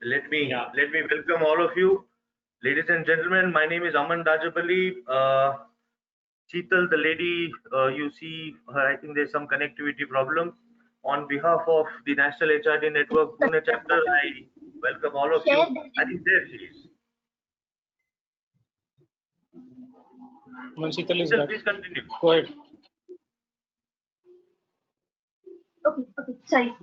Let me welcome all of you, ladies and gentlemen. My name is Anand. Sheetal, the lady, you see her. I think there's some connectivity problem. On behalf of the National HRD Network Pune chapter, I welcome all of you. I think there she is. Sheetal is back. Please continue. Go ahead. Okay, sorry.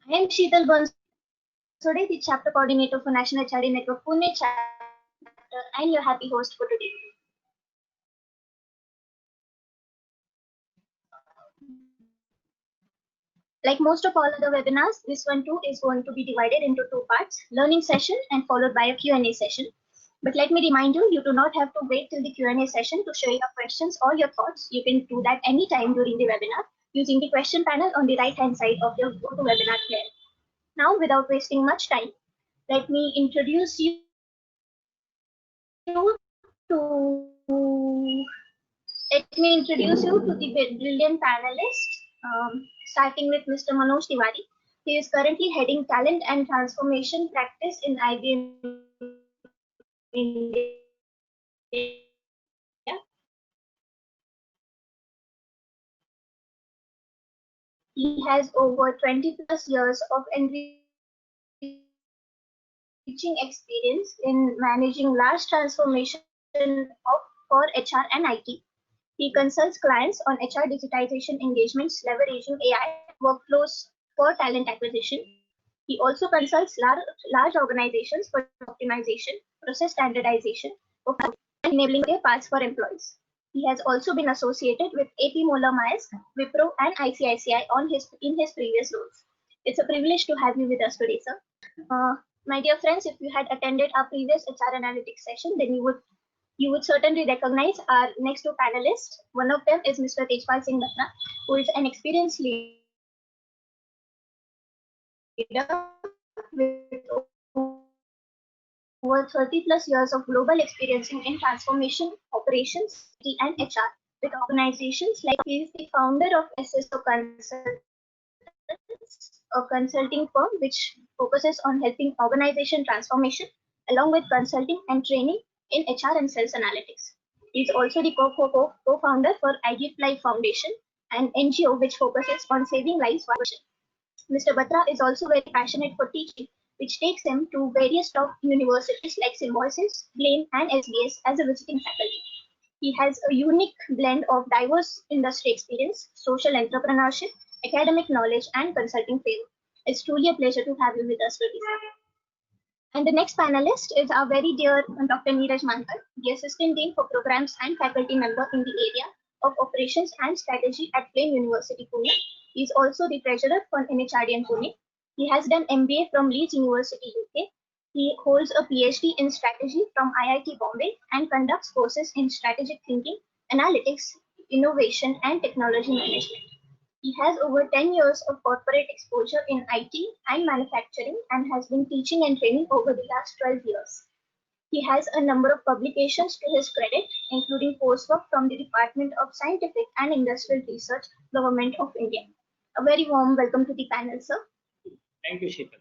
I am Sheetal Bansode, the chapter coordinator for National HRD Network Pune chapter, and your happy host for today. Like most of all the webinars, this one too is going to be divided into two parts, learning session and followed by a Q&A session. But let me remind you, you do not have to wait till the Q&A session to share your questions or your thoughts. You can do that anytime during the webinar using the question panel on the right-hand side of your GoToWebinar player. Now, without wasting much time, let me introduce you to the brilliant panelists, starting with Mr. Manoj Tiwari. He is currently heading talent and transformation practice in IBM India. He has over 20+ years of enriching experience in managing large transformation for HR and IT. He consults clients on HR digitization engagements leveraging AI workflows for talent acquisition. He also consults large organizations for optimization, process standardization, and enabling career paths for employees. He has also been associated with AP Moeller Maersk, Wipro, and ICICI in his previous roles. It's a privilege to have you with us today, sir. My dear friends, if you had attended our previous HR analytics session, then you would certainly recognize our next two panelists. One of them is Mr. Tejpal Singh Batra, who is an experienced leader with over 30+ years of global experience in transformation, operations, and HR with organizations like he is the founder of SSO Consultants, a consulting firm which focuses on helping organization transformation along with consulting and training in HR and sales analytics. He is also the co-founder for IGFly Foundation, an NGO which focuses on saving lives. Mr. Batra is also very passionate for teaching, which takes him to various top universities like Symbiosis, Blaine, and SBS as a visiting faculty. He has a unique blend of diverse industry experience, social entrepreneurship, academic knowledge, and consulting favor. It's truly a pleasure to have you with us today. And the next panelist is our very dear Dr. Niraj, the Assistant Dean for Programs and Faculty Member in the area of Operations and Strategy at Plain University, Pune. He is also the Treasurer for NHRDN Pune. He has done MBA from Leeds University, UK. He holds a PhD in Strategy from IIT Bombay and conducts courses in Strategic Thinking, Analytics, Innovation, and Technology Management. He has over 10 years of corporate exposure in IT and manufacturing and has been teaching and training over the last 12 years. He has a number of publications to his credit, including coursework from the Department of Scientific and Industrial Research, Government of India. A very warm welcome to the panel, sir. Thank you, Sheetal.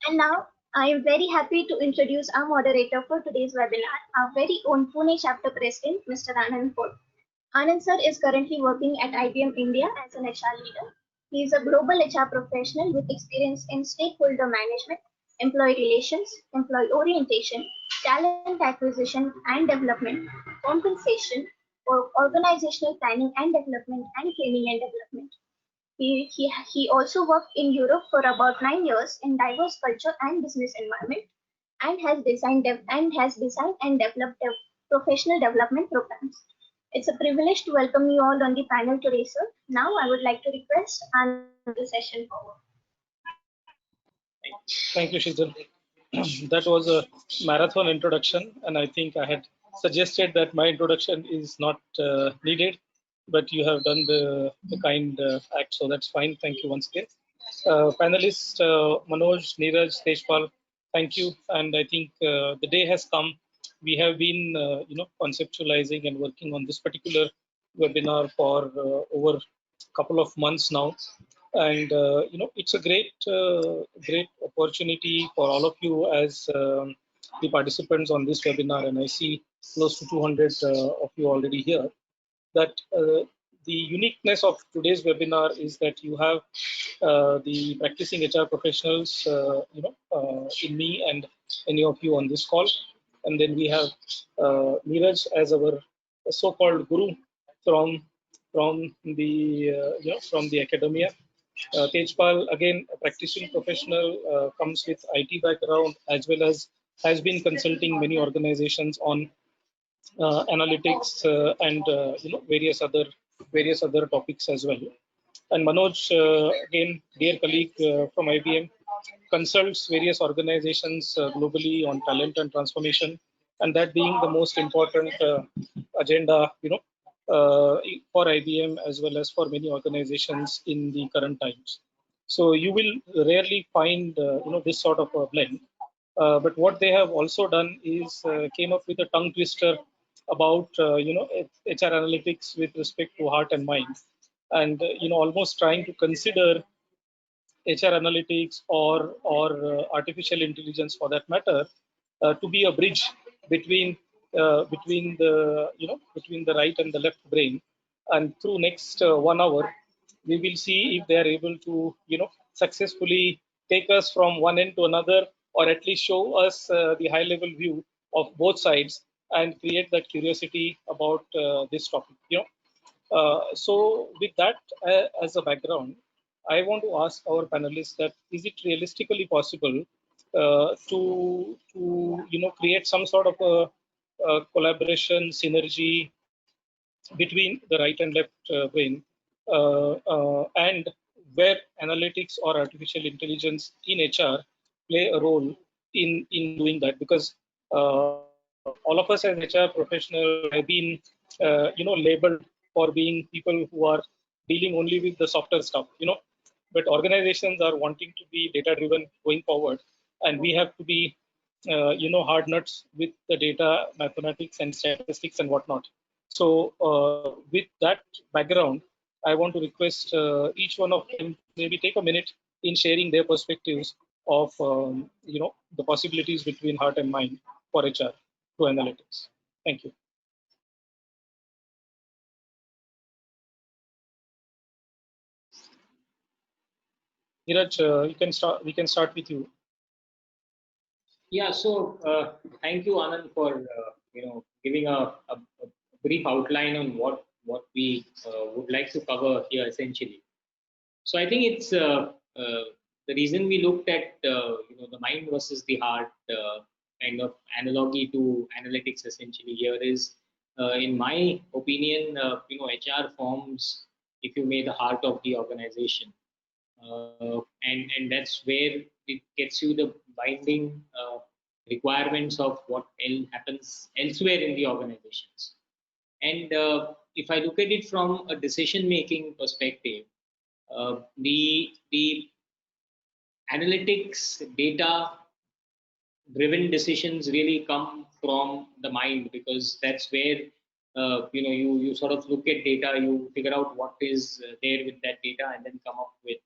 And now, I am very happy to introduce our moderator for today's webinar, our very own Pune chapter president, Mr. Anand Khot. Anand sir is currently working at IBM India as an HR leader. He is a global HR professional with experience in stakeholder management, employee relations, employee orientation, talent acquisition and development, compensation, organizational planning and development, and training and development. He also worked in Europe for about 9 years in diverse culture and business environment, and has designed and developed professional development programs. It's a privilege to welcome you all on the panel today, sir. Now I would like to request Anand the session forward. Thank you, Sheetal. That was a marathon introduction, and I think I had suggested that my introduction is not needed, but you have done the kind act, so that's fine. Thank you once again. Panelists Manoj, Niraj, Tejpal, thank you. And I think the day has come. We have been conceptualizing and working on this particular webinar for over a couple of months now. And it's a great opportunity for all of you as the participants on this webinar, and I see close to 200 of you already here. That the uniqueness of today's webinar is that you have the practicing HR professionals, in me and any of you on this call, and then we have Niraj as our so-called guru from the from the academia. Tejpal, again, a practicing professional, comes with IT background as well as has been consulting many organizations on analytics and various other topics as well. And Manoj, again, dear colleague from IBM, consults various organizations globally on talent and transformation, and that being the most important agenda, for IBM as well as for many organizations in the current times. So you will rarely find, this sort of a blend. But what they have also done is came up with a tongue twister about, HR analytics with respect to heart and mind, and almost trying to consider HR analytics or artificial intelligence for that matter to be a bridge between between the right and the left brain. And through next 1 hour, we will see if they are able to successfully take us from one end to another, or at least show us the high level view of both sides and create that curiosity about this topic. So with that as a background, I want to ask our panelists that is it realistically possible to create some sort of a collaboration synergy between the right and left brain, and where analytics or artificial intelligence in HR play a role in doing that, because all of us as HR professionals have been labeled for being people who are dealing only with the softer stuff, but organizations are wanting to be data driven going forward, and we have to be hard nuts with the data, mathematics and statistics and whatnot. So with that background, I want to request each one of them maybe take a minute in sharing their perspectives of the possibilities between heart and mind for HR to analytics. Thank you. Niraj, you can start. We can start with you. Yeah. So thank you, Anand, for giving a brief outline on what we would like to cover here essentially. So I think it's the reason we looked at the mind versus the heart kind of analogy to analytics essentially here is, in my opinion, HR forms, if you may, the heart of the organization, and that's where it gets you the binding requirements of what happens elsewhere in the organizations. And if I look at it from a decision-making perspective, the analytics data-driven decisions really come from the mind, because that's where you sort of look at data, you figure out what is there with that data, and then come up with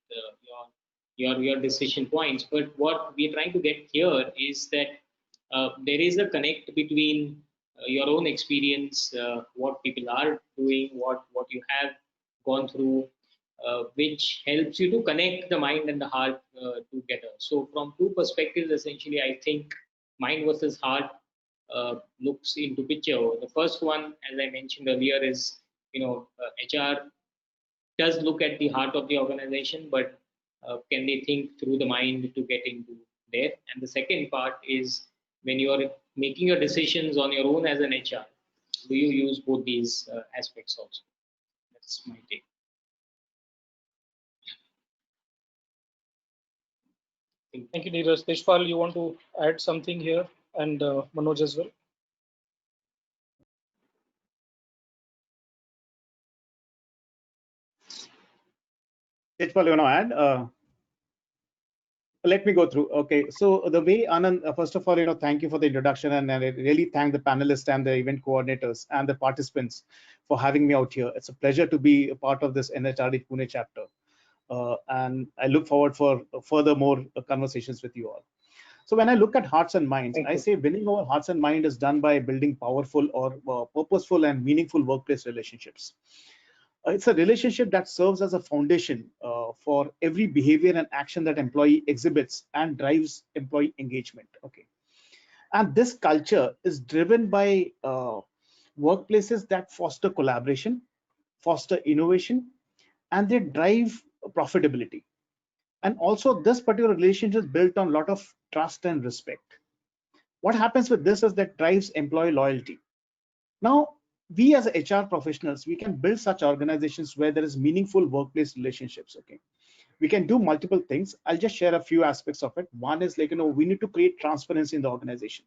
your decision points. But what we're trying to get here is that there is a connect between your own experience, what people are doing, what you have gone through, which helps you to connect the mind and the heart together. So from two perspectives, essentially, I think mind versus heart looks into picture. The first one, as I mentioned earlier, is HR does look at the heart of the organization, but can they think through the mind to get into there? And the second part is, when you're making your decisions on your own as an HR, do you use both these aspects also? That's my take. Thank you, Niraj. Tejpal, you want to add something here, and Manoj as well? Tejpal, you want to add? Let me go through. Okay, so the way, Anand, first of all, thank you for the introduction, and I really thank the panelists and the event coordinators and the participants for having me out here. It's a pleasure to be a part of this NHRD Pune chapter. and I look forward for further more conversations with you all. So when I look at hearts and minds, I say winning over hearts and mind is done by building powerful or purposeful and meaningful workplace relationships. It's a relationship that serves as a foundation for every behavior and action that employee exhibits and drives employee engagement. Okay, and this culture is driven by workplaces that foster collaboration, foster innovation, and they drive profitability. And also, this particular relationship is built on a lot of trust and respect. What happens with this is that drives employee loyalty. Now, we as HR professionals, we can build such organizations where there is meaningful workplace relationships. Okay, we can do multiple things. I'll just share a few aspects of it. One is like, we need to create transparency in the organization.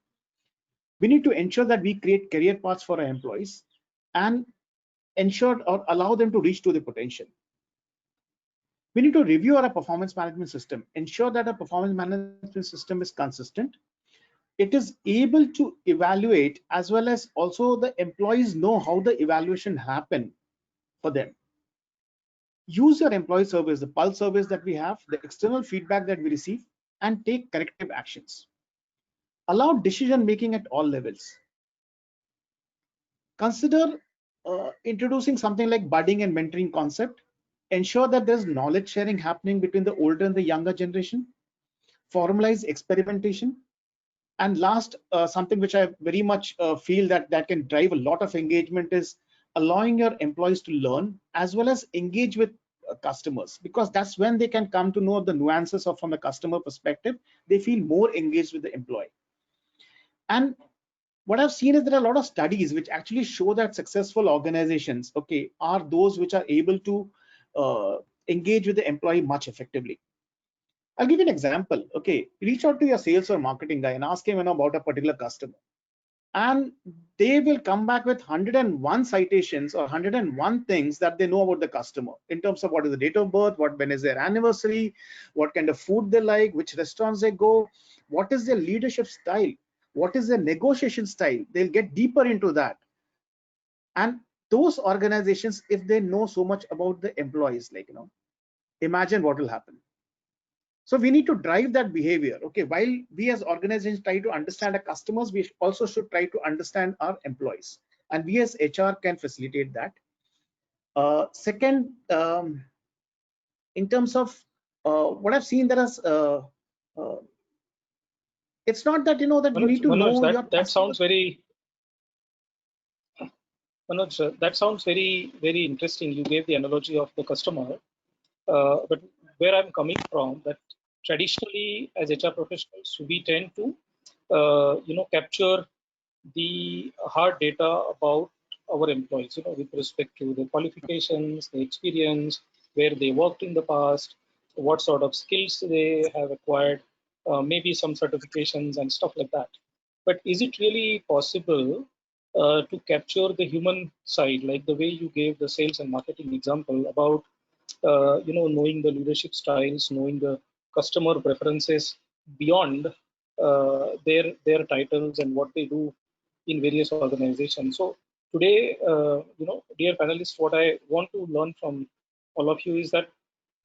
We need to ensure that we create career paths for our employees and ensure or allow them to reach to the potential. We need to review our performance management system, ensure that our performance management system is consistent. It is able to evaluate, as well as also the employees know how the evaluation happen for them. Use your employee surveys, the pulse surveys that we have, the external feedback that we receive, and take corrective actions. Allow decision making at all levels. Consider introducing something like budding and mentoring concept. Ensure that there's knowledge sharing happening between the older and the younger generation. Formalize experimentation. And last, something which I very much feel that can drive a lot of engagement is allowing your employees to learn as well as engage with customers, because that's when they can come to know the nuances of from the customer perspective. They feel more engaged with the employee. And what I've seen is there are a lot of studies which actually show that successful organizations, okay, are those which are able to engage with the employee much effectively. I'll give you an example. Okay, reach out to your sales or marketing guy and ask him about a particular customer, and they will come back with 101 citations or 101 things that they know about the customer in terms of what is the date of birth, when is their anniversary, what kind of food they like, which restaurants they go, what is their leadership style, what is their negotiation style. They'll get deeper into that. And those organizations, if they know so much about the employees, imagine what will happen. So we need to drive that behavior. Okay, while we as organizations try to understand our customers, we also should try to understand our employees, and we as HR can facilitate that. Second, in terms of what I've seen, there is it's not that that you need to know your. That sounds very. Manoj, that sounds very, very interesting. You gave the analogy of the customer, but where I'm coming from, that traditionally as HR professionals, we tend to, capture the hard data about our employees, with respect to the qualifications, the experience, where they worked in the past, what sort of skills they have acquired, maybe some certifications and stuff like that. But is it really possible to capture the human side, like the way you gave the sales and marketing example about, knowing the leadership styles, knowing the customer preferences beyond their titles and what they do in various organizations? So today, dear panelists, what I want to learn from all of you is that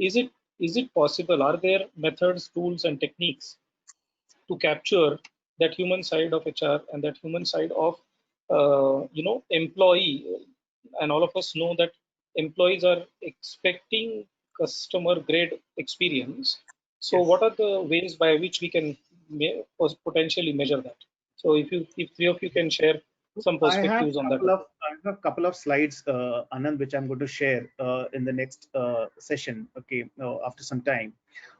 is it possible? Are there methods, tools, and techniques to capture that human side of HR and that human side of employee? And all of us know that employees are expecting customer grade experience. So Yes. what are the ways by which we can potentially measure that? So if three of you can share some perspectives on that. I have a couple of slides, Anand, which I'm going to share in the next session, okay, after some time,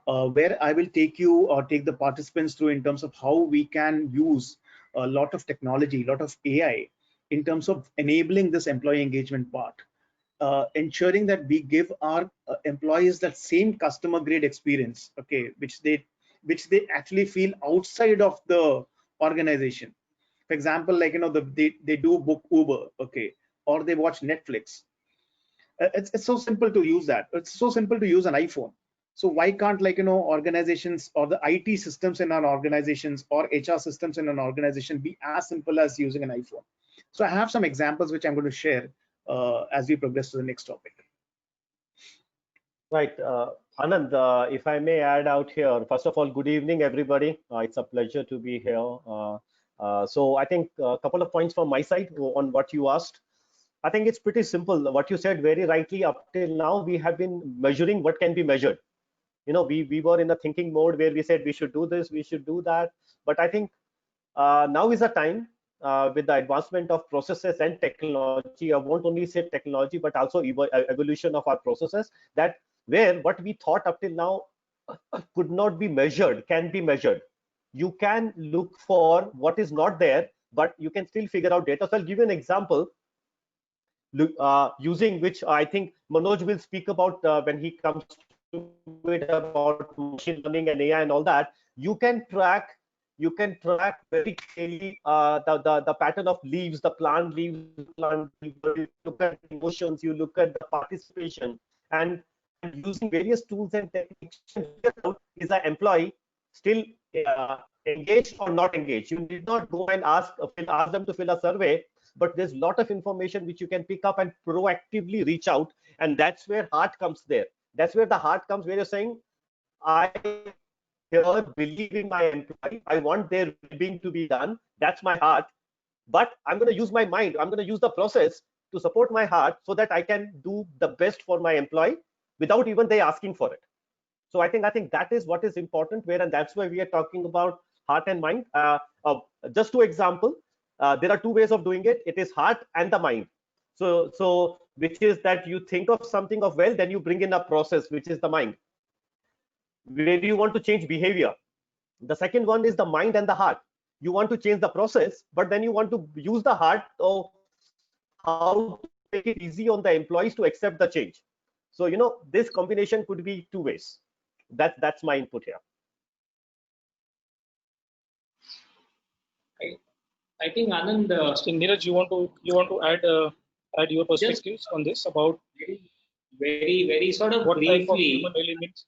where I will take you or take the participants through in terms of how we can use a lot of technology, a lot of AI in terms of enabling this employee engagement part, ensuring that we give our employees that same customer grade experience, okay, which they actually feel outside of the organization. For example, they do book Uber, okay, or they watch Netflix. It's so simple to use that. It's so simple to use an iPhone. So why can't organizations or the IT systems in our organizations or HR systems in an organization be as simple as using an iPhone? So I have some examples which I'm going to share as we progress to the next topic. Right. Anand, if I may add out here, first of all, good evening, everybody. It's a pleasure to be here. So I think a couple of points from my side on what you asked. I think it's pretty simple. What you said very rightly, up till now, we have been measuring what can be measured. We were in a thinking mode where we said we should do this, we should do that. But I think now is a time with the advancement of processes and technology. I won't only say technology, but also evolution of our processes, that where what we thought up till now could not be measured can be measured. You can look for what is not there, but you can still figure out data. So I'll give you an example using which I think Manoj will speak about when he comes to it, about machine learning and AI and all that. You can track very clearly the pattern of leaves, the plant leaves, you look at emotions, you look at the participation, and using various tools and techniques, is an employee still engaged or not engaged. You did not go and ask them to fill a survey, but there's a lot of information which you can pick up and proactively reach out, and that's where heart comes there. That's where the heart comes, where you're saying, I here believe in my employee, I want their being to be done, that's my heart, but I'm going to use my mind, I'm going to use the process to support my heart so that I can do the best for my employee without even they asking for it. So I think that is what is important, where, and that's why we are talking about heart and mind. Just two examples. There are two ways of doing it. It is heart and the mind. So which is that you think of something of well, then you bring in a process, which is the mind. Where do you want to change behavior? The second one is the mind and the heart. You want to change the process, but then you want to use the heart. So how to make it easy on the employees to accept the change. So this combination could be two ways. That's my input here. I think Anand, Niraj, you want to add your perspectives on this about very sort of what briefly. Type of human elements?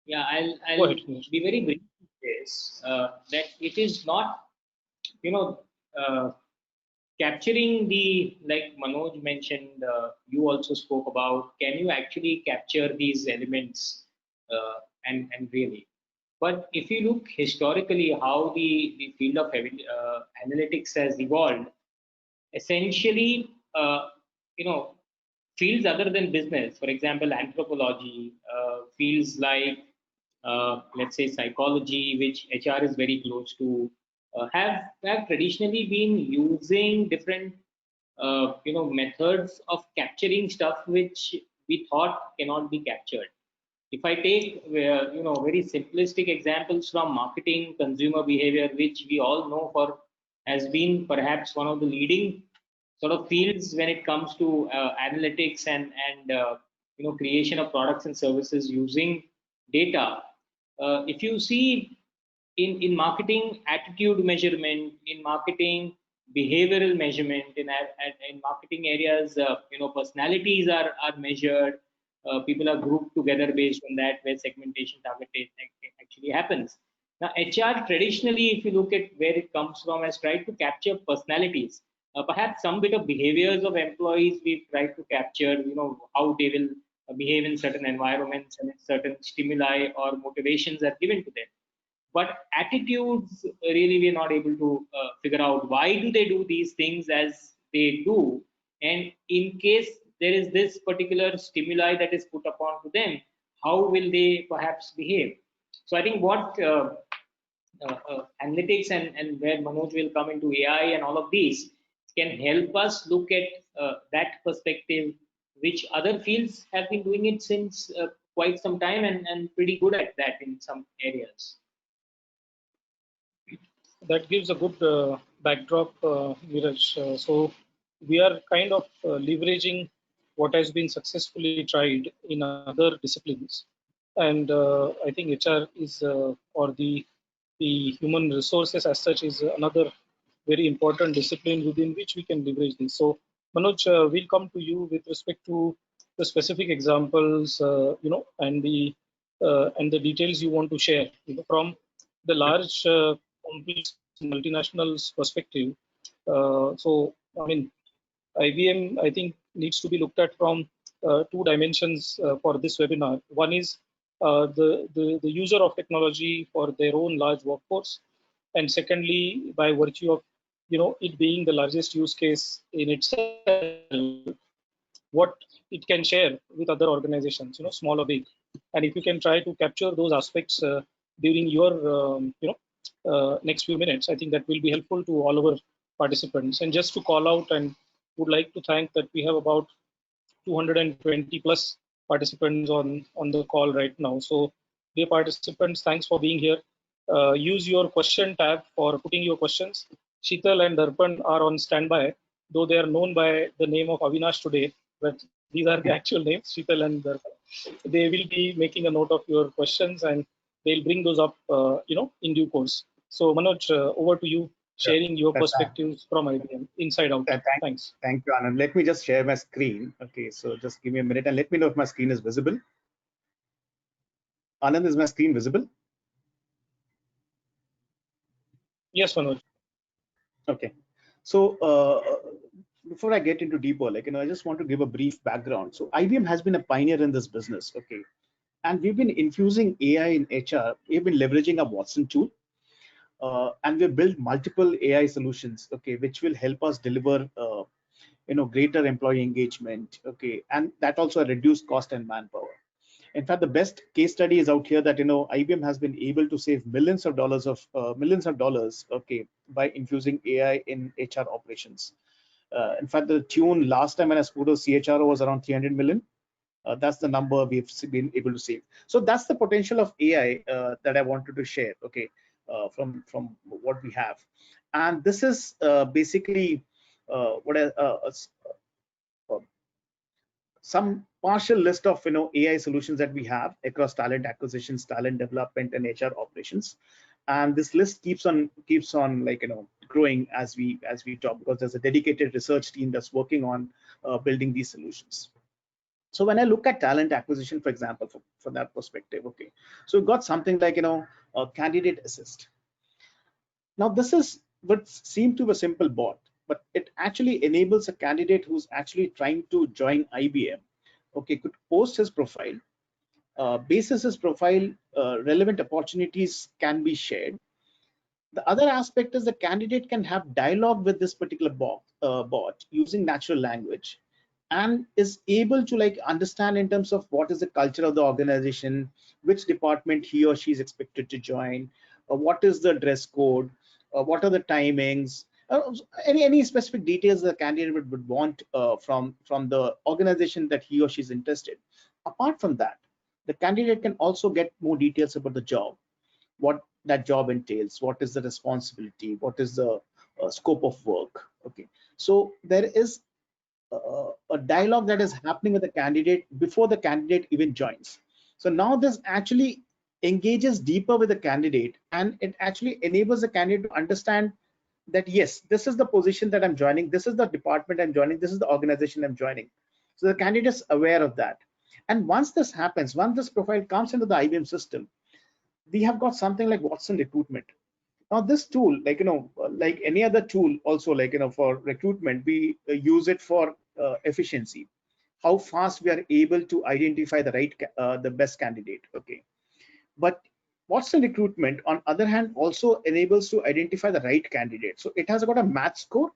Yeah, I'll be very brief with this. That it is not, capturing the, like Manoj mentioned, you also spoke about, can you actually capture these elements and really? But if you look historically how the field of analytics has evolved, essentially, fields other than business, for example, anthropology, fields like, let's say, psychology, which HR is very close to, have traditionally been using different, methods of capturing stuff which we thought cannot be captured. If I take, very simplistic examples from marketing, consumer behavior, which we all know for has been perhaps one of the leading sort of fields when it comes to analytics and creation of products and services using data. If you see in marketing attitude measurement, in marketing behavioral measurement, in marketing areas, personalities are measured. People are grouped together based on that, where segmentation targeting actually happens. Now, HR traditionally, if you look at where it comes from, has tried to capture personalities. Perhaps some bit of behaviors of employees we've tried to capture, how they will behave in certain environments and certain stimuli or motivations are given to them. But attitudes, really, we're not able to figure out why do they do these things as they do. And in case there is this particular stimuli that is put upon to them, how will they perhaps behave? So I think what analytics and where Manoj will come into AI and all of these can help us look at that perspective, which other fields have been doing it since quite some time and pretty good at that in some areas. That gives a good backdrop, Niraj. So we are kind of leveraging what has been successfully tried in other disciplines, and I think HR is or the human resources as such is another very important discipline within which we can leverage this. So Manoj, we'll come to you with respect to the specific examples, and the details you want to share, from the large complex multinationals perspective. So I mean, IBM, I think, needs to be looked at from two dimensions for this webinar. One is the user of technology for their own large workforce, and secondly, by virtue of it being the largest use case in itself, what it can share with other organizations, small or big. And if you can try to capture those aspects during your next few minutes, I think that will be helpful to all our participants. And just to call out, and would like to thank that we have about 220 plus participants on the call right now. So dear participants, thanks for being here. Use your question tab for putting your questions. Sheetal and Darpan are on standby, though they are known by the name of Avinash today, but these are the actual names, Sheetal and Darpan. They will be making a note of your questions and they'll bring those up, in due course. So Manoj, over to you, sharing your perspectives from IBM inside out. Thanks. Thank you, Anand. Let me just share my screen. Okay, so just give me a minute and let me know if my screen is visible. Anand, is my screen visible? Yes, Manoj. Okay, so before I get into deeper, I just want to give a brief background. So IBM has been a pioneer in this business. Okay, and we've been infusing AI in HR. We've been leveraging a Watson tool. And we've built multiple AI solutions, okay, which will help us deliver, greater employee engagement, okay, and that also reduce cost and manpower. In fact, the best case study is out here that IBM has been able to save millions of dollars, okay, by infusing AI in HR operations. In fact, the tune last time when I spoke to CHRO was around 300 million. That's the number we've been able to save. So that's the potential of AI that I wanted to share. Okay, from what we have, and this is basically some partial list of AI solutions that we have across talent acquisitions, talent development, and HR operations. And this list keeps on growing as we talk, because there's a dedicated research team that's working on building these solutions. So when I look at talent acquisition, for example, from that perspective, okay, so we've got something like a candidate assist. Now this is what seems to be a simple bot, but it actually enables a candidate who's actually trying to join IBM, okay, could post his profile. Basis his profile, relevant opportunities can be shared. The other aspect is the candidate can have dialogue with this particular bot using natural language, and is able to understand in terms of what is the culture of the organization, which department he or she is expected to join, what is the dress code, what are the timings, any specific details the candidate would want from the organization that he or she is interested. Apart from that, the candidate can also get more details about the job, what that job entails, what is the responsibility, what is the scope of work. Okay, so there is a dialogue that is happening with the candidate before the candidate even joins. So now this actually engages deeper with the candidate, and it actually enables the candidate to understand that yes, this is the position that I'm joining, this is the department I'm joining, this is the organization I'm joining. So the candidate is aware of that. And once this happens, once this profile comes into the IBM system, we have got something like Watson recruitment. Now this tool, like any other tool also, for recruitment, we use it for efficiency, how fast we are able to identify the best candidate. Okay, but Watson recruitment on other hand also enables to identify the right candidate. So it has got a match score,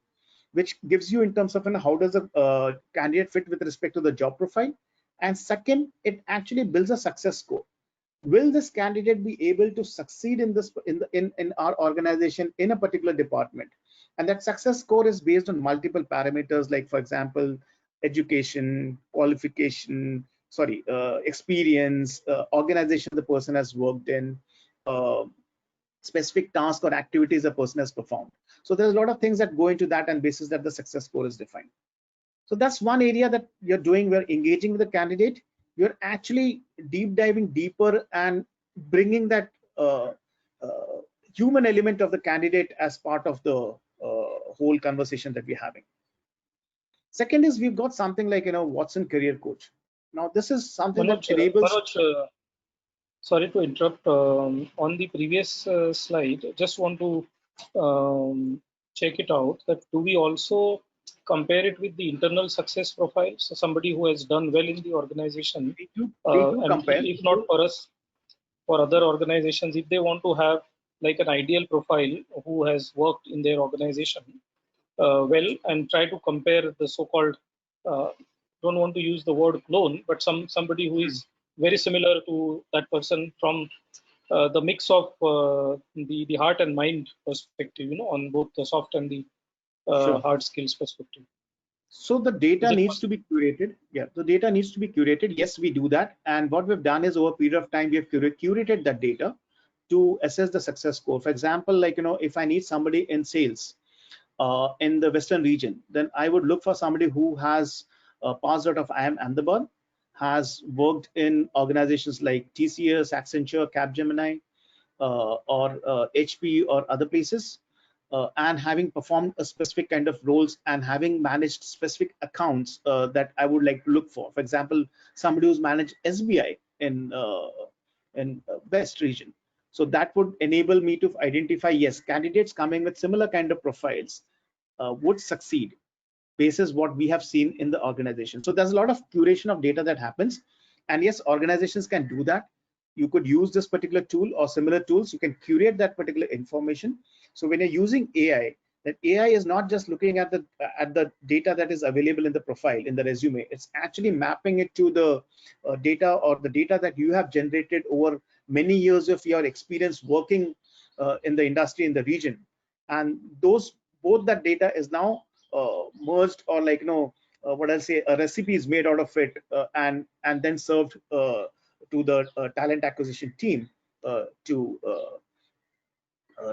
which gives you in terms of how does the candidate fit with respect to the job profile. And second, it actually builds a success score. Will this candidate be able to succeed in our organization in a particular department? And that success score is based on multiple parameters, like for example, education, qualification, experience, organization the person has worked in, specific task or activities a person has performed. So there's a lot of things that go into that, and basis that the success score is defined. So that's one area that you're doing. We're engaging with the candidate. You're actually deep diving deeper and bringing that human element of the candidate as part of the whole conversation that we're having. Second is we've got something like Watson Career Coach. Now this is something Manoj, that enables. Manoj, sorry to interrupt. On the previous slide, just want to check it out. That do we also compare it with the internal success profile. So somebody who has done well in the organization, They do and compare. if not for us, for other organizations, if they want to have like an ideal profile who has worked in their organization well, and try to compare the so-called, don't want to use the word clone, but somebody who is very similar to that person from the mix of the heart and mind perspective, on both the soft and the Sure. hard skills perspective. So the Is data it needs to be curated. Yeah, the data needs to be curated. Yes, we do that. And what we've done is over a period of time, we have curated that data to assess the success score. For example, like, if I need somebody in sales in the Western region, then I would look for somebody who has passed out of IIM Ahmedabad, has worked in organizations like TCS, Accenture, Capgemini, or HP or other places, and having performed a specific kind of roles and having managed specific accounts that I would like to look for. For example, somebody who's managed SBI in West region. So that would enable me to identify, yes, candidates coming with similar kind of profiles would succeed basis what we have seen in the organization. So there's a lot of curation of data that happens, and yes, organizations can do that. You could use this particular tool or similar tools. You can curate that particular information. So when you're using AI, that AI is not just looking at the data that is available in the profile, in the resume. It's actually mapping it to the data, or the data that you have generated over many years of your experience working in the industry, in the region. And both that data is now merged, or like, what I'll say, a recipe is made out of it, and then served to the talent acquisition team to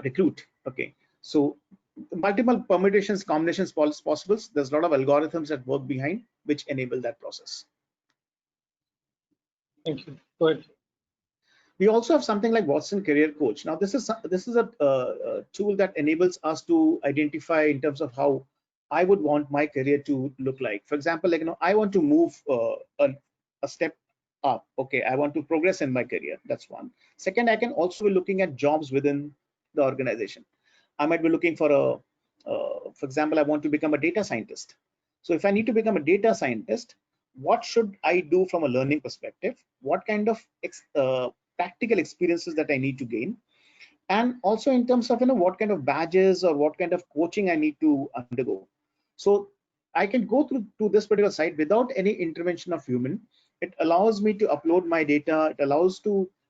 recruit. Okay, so multiple permutations, combinations possible. There's a lot of algorithms that work behind which enable that process. Thank you. Go ahead. We also have something like Watson Career Coach. Now, this is a tool that enables us to identify in terms of how I would want my career to look like. For example, like, I want to move a step up. Okay, I want to progress in my career. That's one. Second, I can also be looking at jobs within the organization. I might be looking for for example, I want to become a data scientist. So if I need to become a data scientist, what should I do from a learning perspective? What kind of practical experiences that I need to gain? And also in terms of, what kind of badges or what kind of coaching I need to undergo. So I can go through to this particular site without any intervention of human. It allows me to upload my data. It allows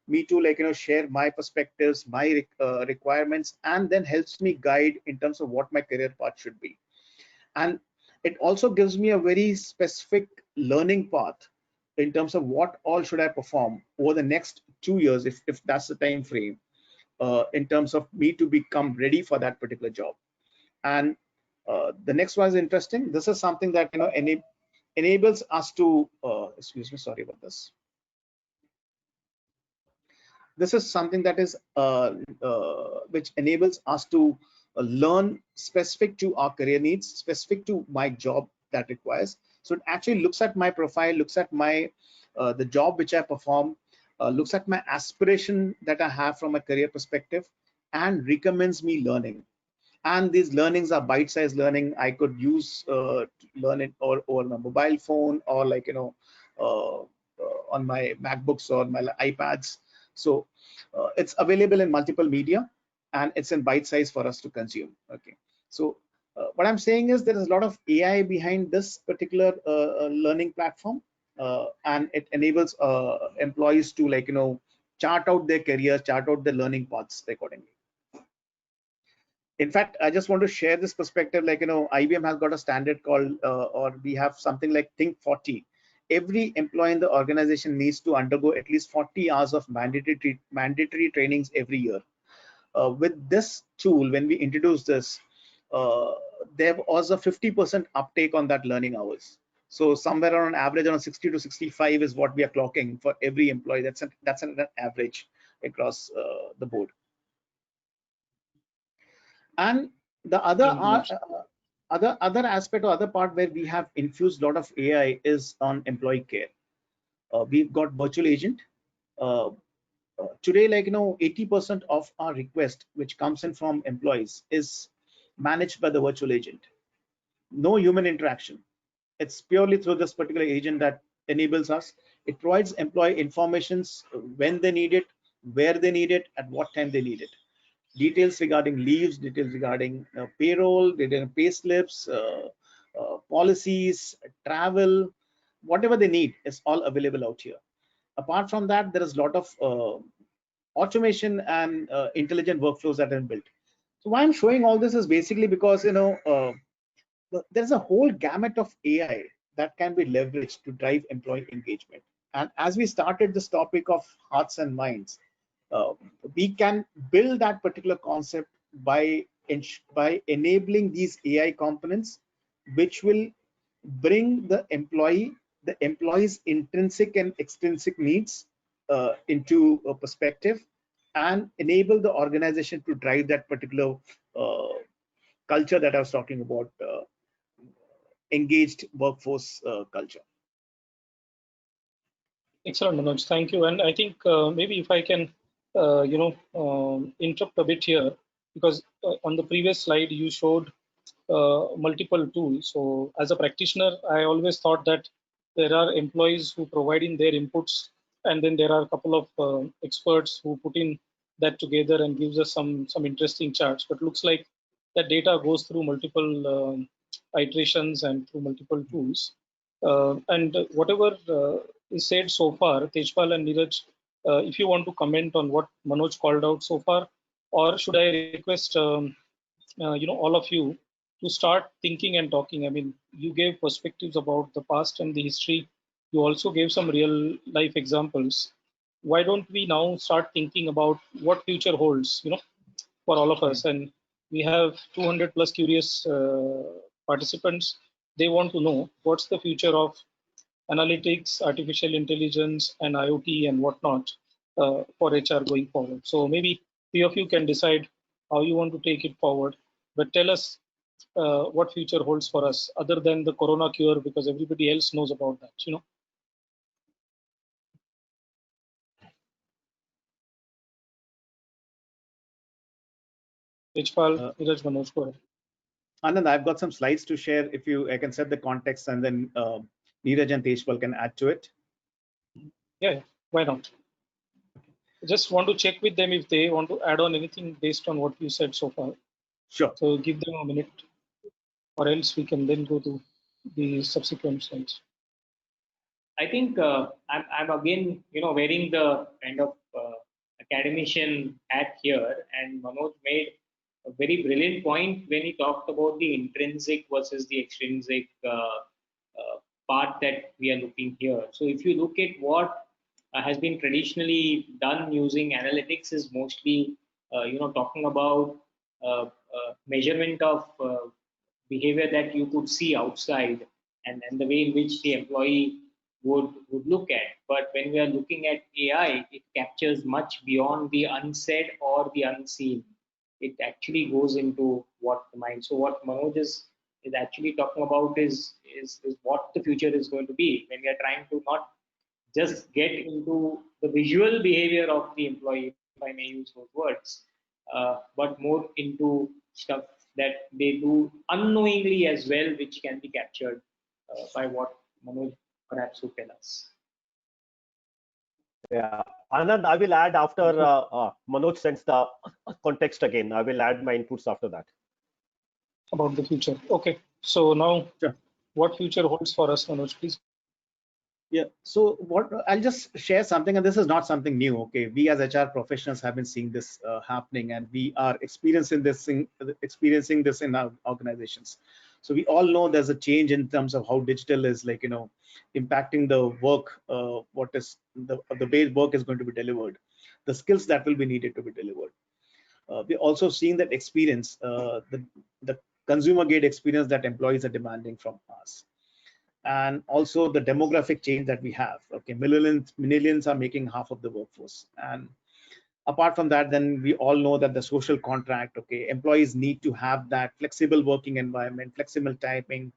me to, like, share my perspectives, my requirements, and then helps me guide in terms of what my career path should be. And it also gives me a very specific learning path in terms of what all should I perform over the next 2 years, if that's the time frame, in terms of me to become ready for that particular job. And the next one is interesting. This is something that enables us to excuse me, sorry about this. This is something that is which enables us to learn specific to our career needs, specific to my job that requires. So it actually looks at my profile, looks at my the job which I perform, looks at my aspiration that I have from a career perspective, and recommends me learning. And these learnings are bite-sized learning. I could use learn it or over my mobile phone, or like, on my MacBooks or my iPads. So it's available in multiple media, and it's in bite size for us to consume. Okay, so what I'm saying is there is a lot of AI behind this particular learning platform, and it enables employees to, like, chart out their career, chart out their learning paths accordingly. In fact, I just want to share this perspective. Like, IBM has got a standard called, or we have something like Think 40. Every employee in the organization needs to undergo at least 40 hours of mandatory trainings every year. With this tool, when we introduced this, there was a 50% uptake on that learning hours. So somewhere on average, around 60 to 65 is what we are clocking for every employee. That's an average across the board. And the other aspect or other part where we have infused a lot of AI is on employee care. We've got virtual agent. Today, like, 80% of our request which comes in from employees is managed by the virtual agent. no human interaction. It's purely through this particular agent that enables us. It provides employee informations when they need it, where they need it, at what time they need it. Details regarding leaves, details regarding payroll, pay slips, policies, travel, whatever they need is all available out here. Apart from that, there is a lot of automation and intelligent workflows that are built. So why I'm showing all this is basically because there's a whole gamut of AI that can be leveraged to drive employee engagement. And as we started this topic of hearts and minds, uh, we can build that particular concept by enabling these AI components, which will bring the employee's intrinsic and extrinsic needs into a perspective, and enable the organization to drive that particular uh, culture that I was talking about, engaged workforce culture. Excellent, Manoj. Thank you. And I think maybe if I can, interrupt a bit here, because on the previous slide you showed multiple tools. So as a practitioner, I always thought that there are employees who provide in their inputs, and then there are a couple of experts who put in that together and gives us some interesting charts. But looks like that data goes through multiple iterations and through multiple tools. And whatever is said so far, Tejpal and Niraj, if you want to comment on what Manoj called out so far, or should I request all of you to start thinking and talking? I mean, you gave perspectives about the past and the history. You also gave some real life examples. Why don't we now start thinking about what future holds, for all of us? And we have 200 plus curious participants. They want to know what's the future of analytics, artificial intelligence, and IoT and whatnot for HR going forward. So maybe three of you can decide how you want to take it forward. But tell us what future holds for us other than the corona cure, because everybody else knows about that. Tejpal, Niraj, Manoj, go ahead. Anand, I've got some slides to share. If I can set the context, and then Neeraj and Tejpal can add to it. Yeah, why not? Just want to check with them if they want to add on anything based on what you said so far. Sure. So give them a minute, or else we can then go to the subsequent slides. I think I'm again, wearing the kind of academician hat here, and Manoj made a very brilliant point when he talked about the intrinsic versus the extrinsic part that we are looking here. So if you look at what has been traditionally done using analytics, is mostly, talking about measurement of behavior that you could see outside, and the way in which the employee would look at. But when we are looking at AI, it captures much beyond the unsaid or the unseen. It actually goes into what the mind. So what Manoj is actually talking about is what the future is going to be, when we are trying to not just get into the visual behavior of the employee, if I may use those words, but more into stuff that they do unknowingly as well, which can be captured by what Manoj perhaps would tell us. Yeah, Anand, I will add after Manoj sends the context again. I will add my inputs after that. About the future. Okay. So now, Sure. What future holds for us, Manoj, please? Yeah. So what I'll just share something, and this is not something new. Okay, we as HR professionals have been seeing this happening, and we are experiencing this in our organizations. So we all know there's a change in terms of how digital is, impacting the work. What is the way work is going to be delivered, the skills that will be needed to be delivered. We're also seeing that experience, the consumer grade experience that employees are demanding from us. And also the demographic change that we have. Okay, millennials are making half of the workforce, and apart from that, then we all know that the social contract. Okay, employees need to have that flexible working environment, flexible timing,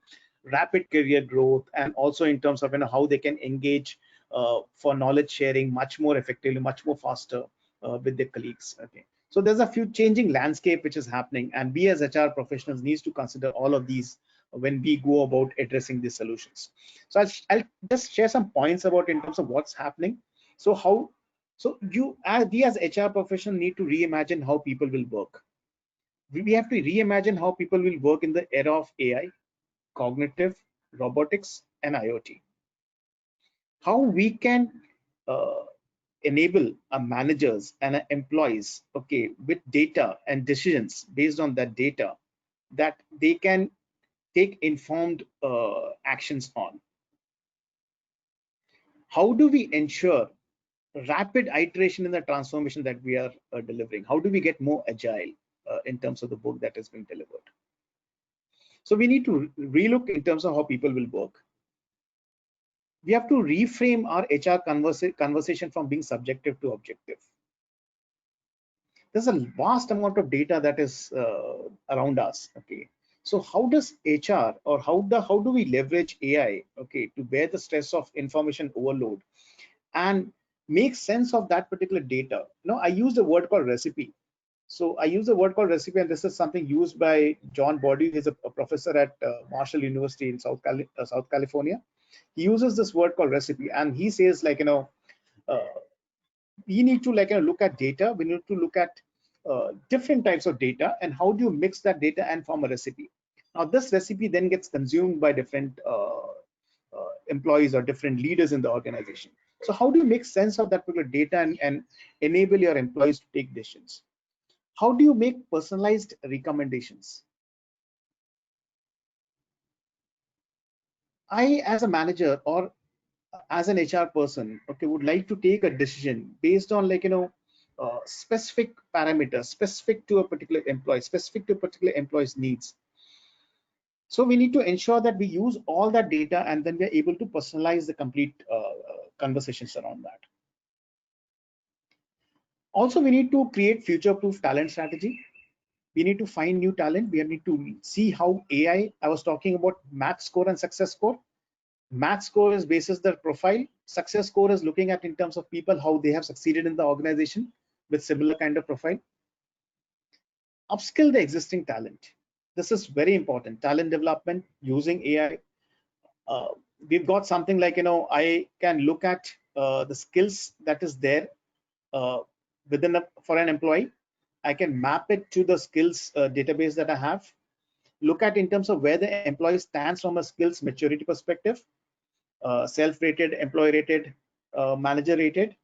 rapid career growth, and also in terms of how they can engage for knowledge sharing much more effectively, much more faster with their colleagues. Okay, so there's a few changing landscape which is happening, and we as HR professionals needs to consider all of these when we go about addressing these solutions. So I'll just share some points about in terms of what's happening. So we as HR professionals need to reimagine how people will work. We have to reimagine how people will work in the era of AI, cognitive, robotics, and IoT. How we can enable our managers and our employees, okay, with data and decisions based on that data, that they can take informed actions on. How do we ensure rapid iteration in the transformation that we are delivering? How do we get more agile in terms of the work that is being delivered? So we need to relook in terms of how people will work. We have to reframe our HR conversation from being subjective to objective. There's a vast amount of data that is around us. Okay, so how does HR, or how do we leverage AI, okay, to bear the stress of information overload and make sense of that particular data? I use a word called recipe. So I use a word called recipe, and this is something used by John Body. He's a professor at Marshall University in South California. He uses this word called recipe, and he says, like, we need to look at data. We need to look at different types of data, and how do you mix that data and form a recipe? Now this recipe then gets consumed by different employees or different leaders in the organization. So how do you make sense of that particular data and enable your employees to take decisions? How do you make personalized recommendations? I, as a manager or as an HR person, okay, would like to take a decision based on specific parameters, specific to a particular employee, specific to a particular employee's needs. So we need to ensure that we use all that data, and then we are able to personalize the complete conversations around that. Also, we need to create future-proof talent strategy. We need to find new talent. We need to see how AI, I was talking about math score and success score. Math score is basis their profile. Success score is looking at in terms of people, how they have succeeded in the organization with similar kind of profile. Upskill the existing talent. This is very important. Talent development using AI. We've got something like, I can look at the skills that is there for an employee. I can map it to the skills database that I have. Look at in terms of where the employee stands from a skills maturity perspective, self-rated, employee-rated, manager-rated,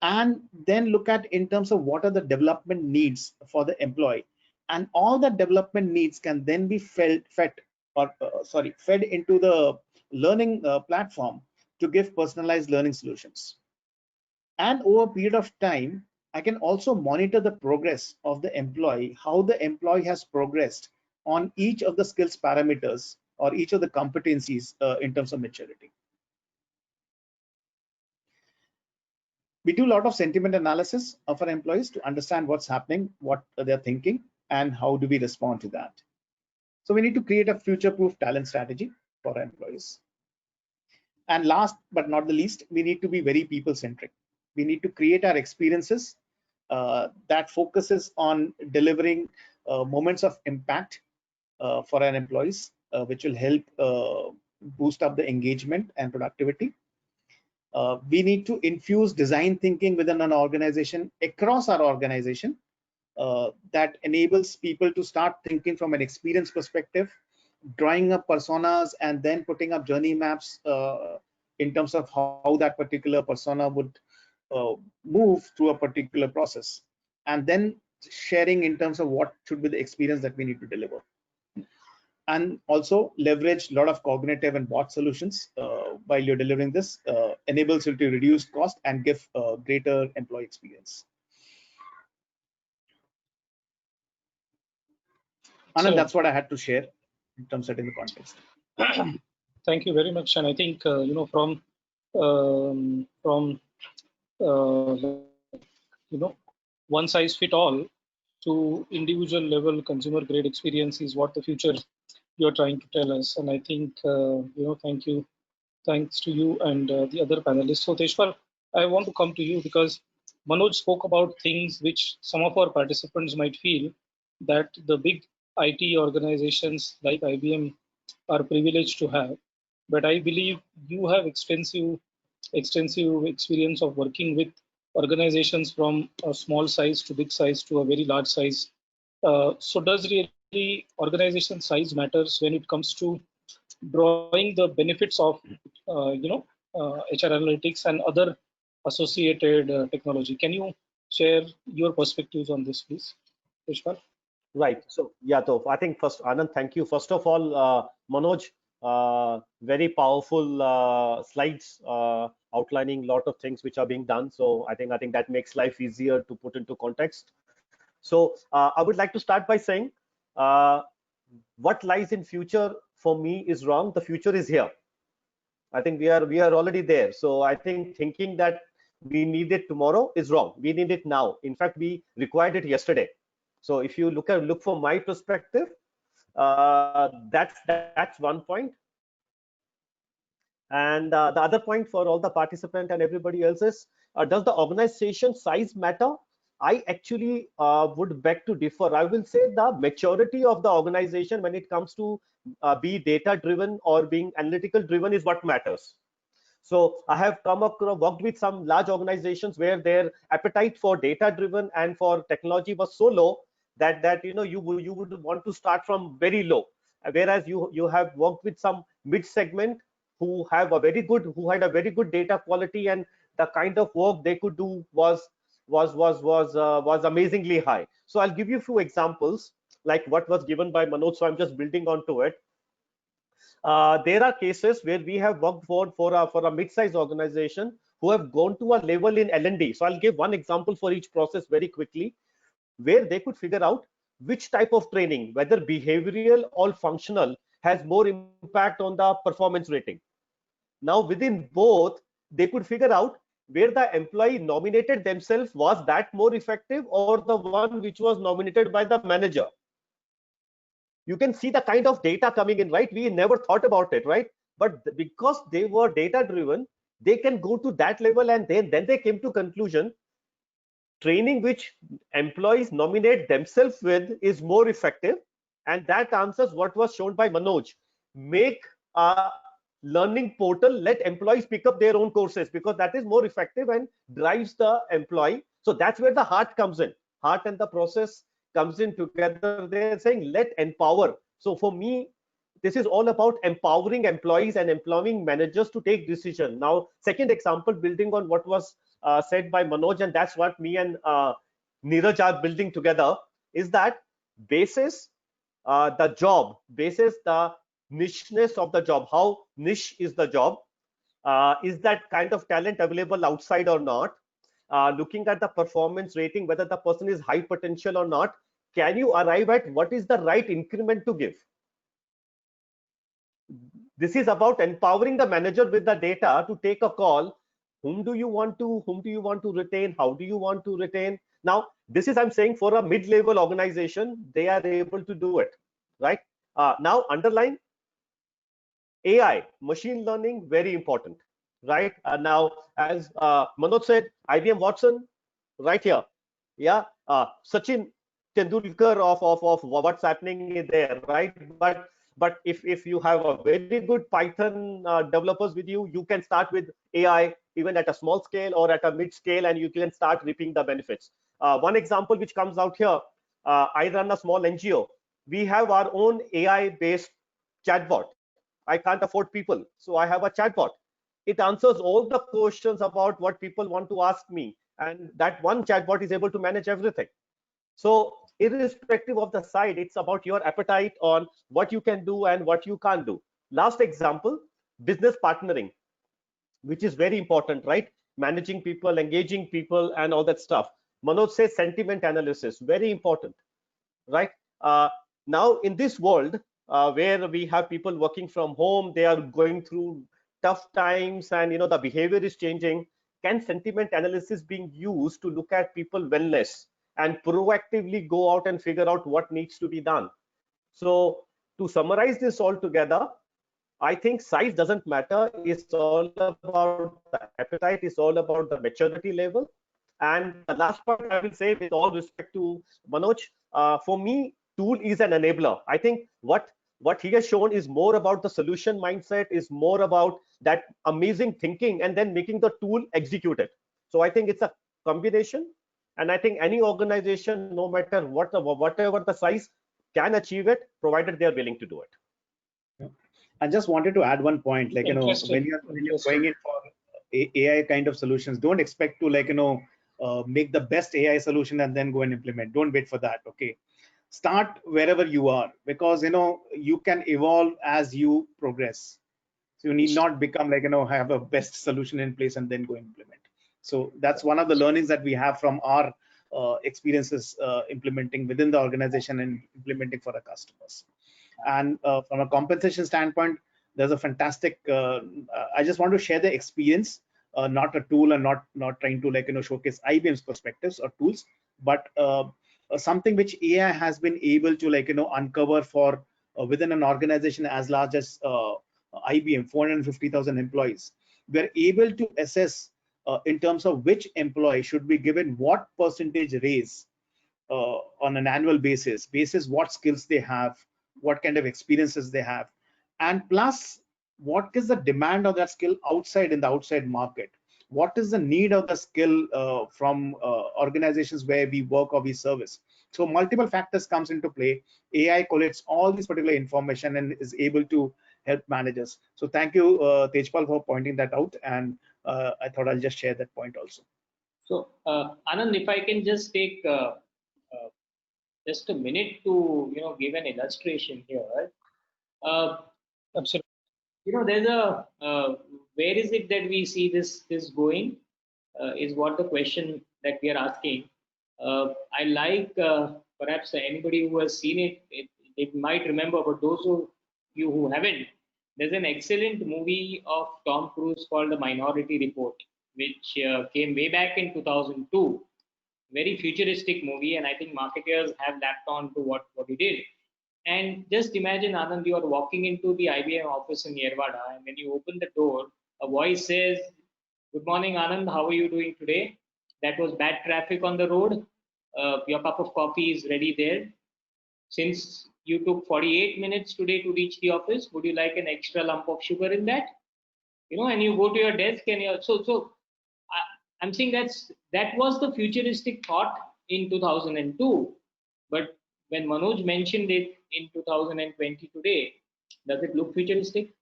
and then look at in terms of what are the development needs for the employee. And all the development needs can then be fed into the learning platform to give personalized learning solutions. And over a period of time, I can also monitor the progress of the employee, how the employee has progressed on each of the skills parameters or each of the competencies in terms of maturity. We do a lot of sentiment analysis of our employees to understand what's happening, what they're thinking, and how do we respond to that. So we need to create a future-proof talent strategy for our employees. And last but not the least, we need to be very people-centric. We need to create our experiences that focuses on delivering moments of impact for our employees, which will help boost up the engagement and productivity. We need to infuse design thinking within an organization, across our organization, that enables people to start thinking from an experience perspective, drawing up personas, and then putting up journey maps in terms of how that particular persona would move through a particular process, and then sharing in terms of what should be the experience that we need to deliver. And also leverage a lot of cognitive and bot solutions while you're delivering this, enables you to reduce cost and give greater employee experience. Anand, so that's what I had to share in terms of setting the context. Thank you very much. And I think from one size fit all to individual level consumer grade experience is what the future you're trying to tell us. And I think thanks to you and the other panelists. So Tejpal, I want to come to you because Manoj spoke about things which some of our participants might feel that the big IT organizations like IBM are privileged to have. But I believe you have extensive experience of working with organizations from a small size to big size to a very large size. So does really organization size matters when it comes to drawing the benefits of HR analytics and other associated technology? Can you share your perspectives on this, please, Tejpal? Right. So yeah, so I think first, Anand, thank you. First of all, Manoj, very powerful slides outlining a lot of things which are being done. So I think that makes life easier to put into context. So I would like to start by saying what lies in future for me is wrong. The future is here. I think we are already there. So I think thinking that we need it tomorrow is wrong. We need it now. In fact, we required it yesterday. So if you look from my perspective, that's one point. And the other point for all the participant and everybody else is, does the organization size matter? I actually would beg to differ. I will say the maturity of the organization when it comes to be data driven or being analytical driven is what matters. So I have worked with some large organizations where their appetite for data driven and for technology was so low that you would want to start from very low. Whereas you have worked with some mid segment who had a very good data quality, and the kind of work they could do was amazingly high. So I'll give you a few examples like what was given by Manoj. So I'm just building onto it. There are cases where we have worked for a mid-sized organization who have gone to a level in L&D. So I'll give one example for each process very quickly, where they could figure out which type of training, whether behavioral or functional, has more impact on the performance rating. Now within both, they could figure out where the employee nominated themselves was that more effective, or the one which was nominated by the manager. You can see the kind of data coming in, right? We never thought about it, right? But because they were data driven, they can go to that level, and then they came to conclusion training which employees nominate themselves with is more effective. And that answers what was shown by Manoj. Make a learning portal, let employees pick up their own courses, because that is more effective and drives the employee. So that's where the heart comes in. Heart and the process comes in together. They're saying let empower. So for me, this is all about empowering employees and empowering managers to take decision. Now, second example, building on what was said by Manoj, and that's what me and Niraj are building together, is that basis the job, basis the nicheness of the job, how niche is the job, is that kind of talent available outside or not, looking at the performance rating, whether the person is high potential or not, can you arrive at what is the right increment to give? This is about empowering the manager with the data to take a call. Whom do you want to retain? How do you want to retain? Now, this is, I'm saying, for a mid-level organization, they are able to do it, right? Now, underline AI, machine learning, very important, right? Now, as Manoj said, IBM Watson, right here, yeah. Sachin Tendulkar of what's happening there, right? But if you have a very good Python developers with you, you can start with AI even at a small scale or at a mid scale, and you can start reaping the benefits. One example which comes out here, I run a small NGO. We have our own AI-based chatbot. I can't afford people, so I have a chatbot. It answers all the questions about what people want to ask me, and that one chatbot is able to manage everything. So irrespective of the side, it's about your appetite on what you can do and what you can't do. Last example, business partnering, which is very important, right? Managing people, engaging people, and all that stuff. Manoj says sentiment analysis, very important, right? Now in this world where we have people working from home, they are going through tough times, and the behavior is changing. Can sentiment analysis being used to look at people wellness and proactively go out and figure out what needs to be done? So to summarize this all together, I think size doesn't matter. It's all about the appetite. It's all about the maturity level. And the last part I will say, with all respect to Manoj, for me, tool is an enabler. I think what What he has shown is more about the solution mindset, is more about that amazing thinking, and then making the tool execute it. So I think it's a combination, and I think any organization, no matter whatever the size, can achieve it, provided they are willing to do it. I just wanted to add one point, like, Interesting. when you're going in for AI kind of solutions, don't expect to, like, make the best AI solution and then go and implement. Don't wait for that. Okay. Start wherever you are, because, you can evolve as you progress. So you need not become, like, have a best solution in place and then go implement. So that's one of the learnings that we have from our experiences implementing within the organization and implementing for our customers. And from a compensation standpoint, there's a fantastic, I just want to share the experience, not a tool, and not trying to, like, showcase IBM's perspectives or tools, but something which AI has been able to, like, uncover for within an organization as large as IBM, 450,000 employees. We're able to assess in terms of which employee should be given what percentage raise on an annual basis what skills they have, what kind of experiences they have, and plus what is the demand of that skill outside in the outside market, what is the need of the skill from organizations where we work or we service. So multiple factors comes into play. AI collates all this particular information and is able to help managers. So thank you, Tejpal, for pointing that out, and I thought I'll just share that point also. So, Anand, if I can just take just a minute to give an illustration here. Absolutely. There's a where is it that we see this going? Is what the question that we are asking. I like perhaps anybody who has seen it might remember, but those of you who haven't, there's an excellent movie of Tom Cruise called The Minority Report, which came way back in 2002. Very futuristic movie, and I think marketers have lapped on to what he did. And just imagine, Anand, you are walking into the IBM office in Yerwada, and when you open the door, a voice says, "Good morning, Anand. How are you doing today? That was bad traffic on the road. Your cup of coffee is ready there. Since you took 48 minutes today to reach the office, would you like an extra lump of sugar in that?" And you go to your desk, and I'm saying that was the futuristic thought in 2002. But when Manoj mentioned it in 2020 today, does it look futuristic?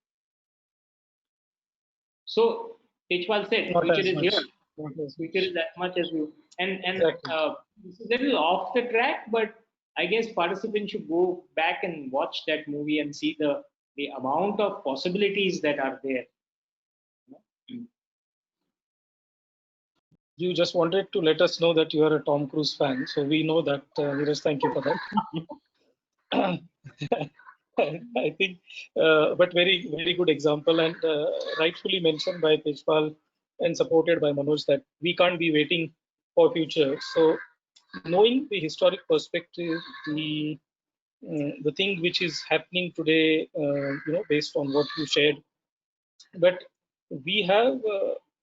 So Tejpal said, Not future as is much. here. Not as Future is as much as you. And Exactly. this is a little off the track, but I guess participants should go back and watch that movie and see the amount of possibilities that are there. You just wanted to let us know that you are a Tom Cruise fan, so we know that. Niraj, thank you for that. I think, but very, very good example, and rightfully mentioned by Tejpal and supported by Manoj that we can't be waiting for future. So, knowing the historic perspective, the thing which is happening today, based on what you shared, but we have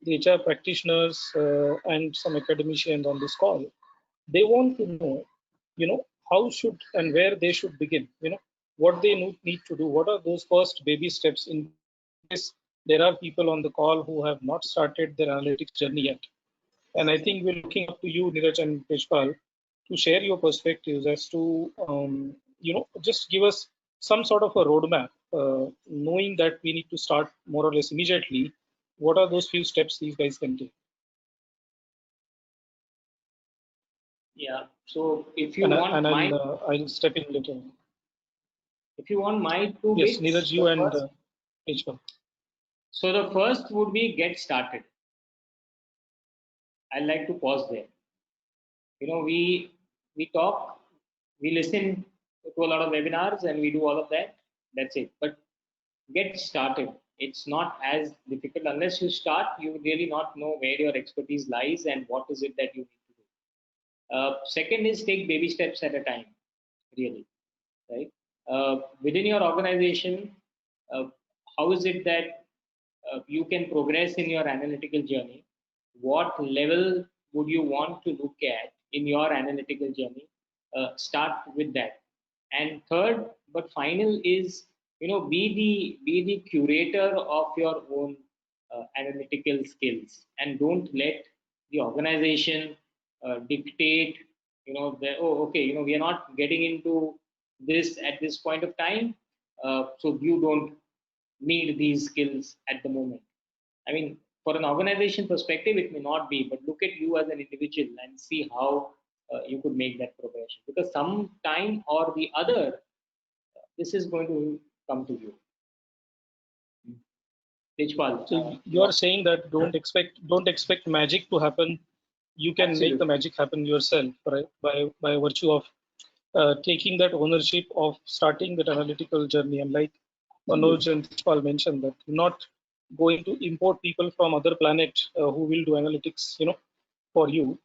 the HR practitioners and some academicians on this call. They want to know, how should and where they should begin. What they need to do. What are those first baby steps in case there are people on the call who have not started their analytics journey yet. And I think we're looking up to you, Niraj and Tejpal, to share your perspectives as to, just give us some sort of a roadmap, knowing that we need to start more or less immediately. What are those few steps these guys can take? Yeah. So if you want I'll step in later. If you want my two yes, bits, Niraj, you and Tejpal. So the first would be get started. I'd like to pause there. We talk, we listen to a lot of webinars, and we do all of that. That's it. But get started. It's not as difficult. Unless you start, you really not know where your expertise lies and what is it that you need to do. Second is take baby steps at a time. Really, right? Within your organization, how is it that you can progress in your analytical journey? What level would you want to look at in your analytical journey? Start with that. And third, but final is, be the curator of your own analytical skills, and don't let the organization dictate, oh, okay, we are not getting into this at this point of time, so you don't need these skills at the moment. I mean, for an organization perspective, it may not be, but look at you as an individual and see how you could make that progression. Because some time or the other, this is going to come to you. Tejpal, So you are saying that don't expect magic to happen. You can Absolutely. make the magic happen yourself, right? By virtue of taking that ownership of starting that analytical journey. And like Manoj and Tejpal mentioned, that you're not going to import people from other planet who will do analytics, for you.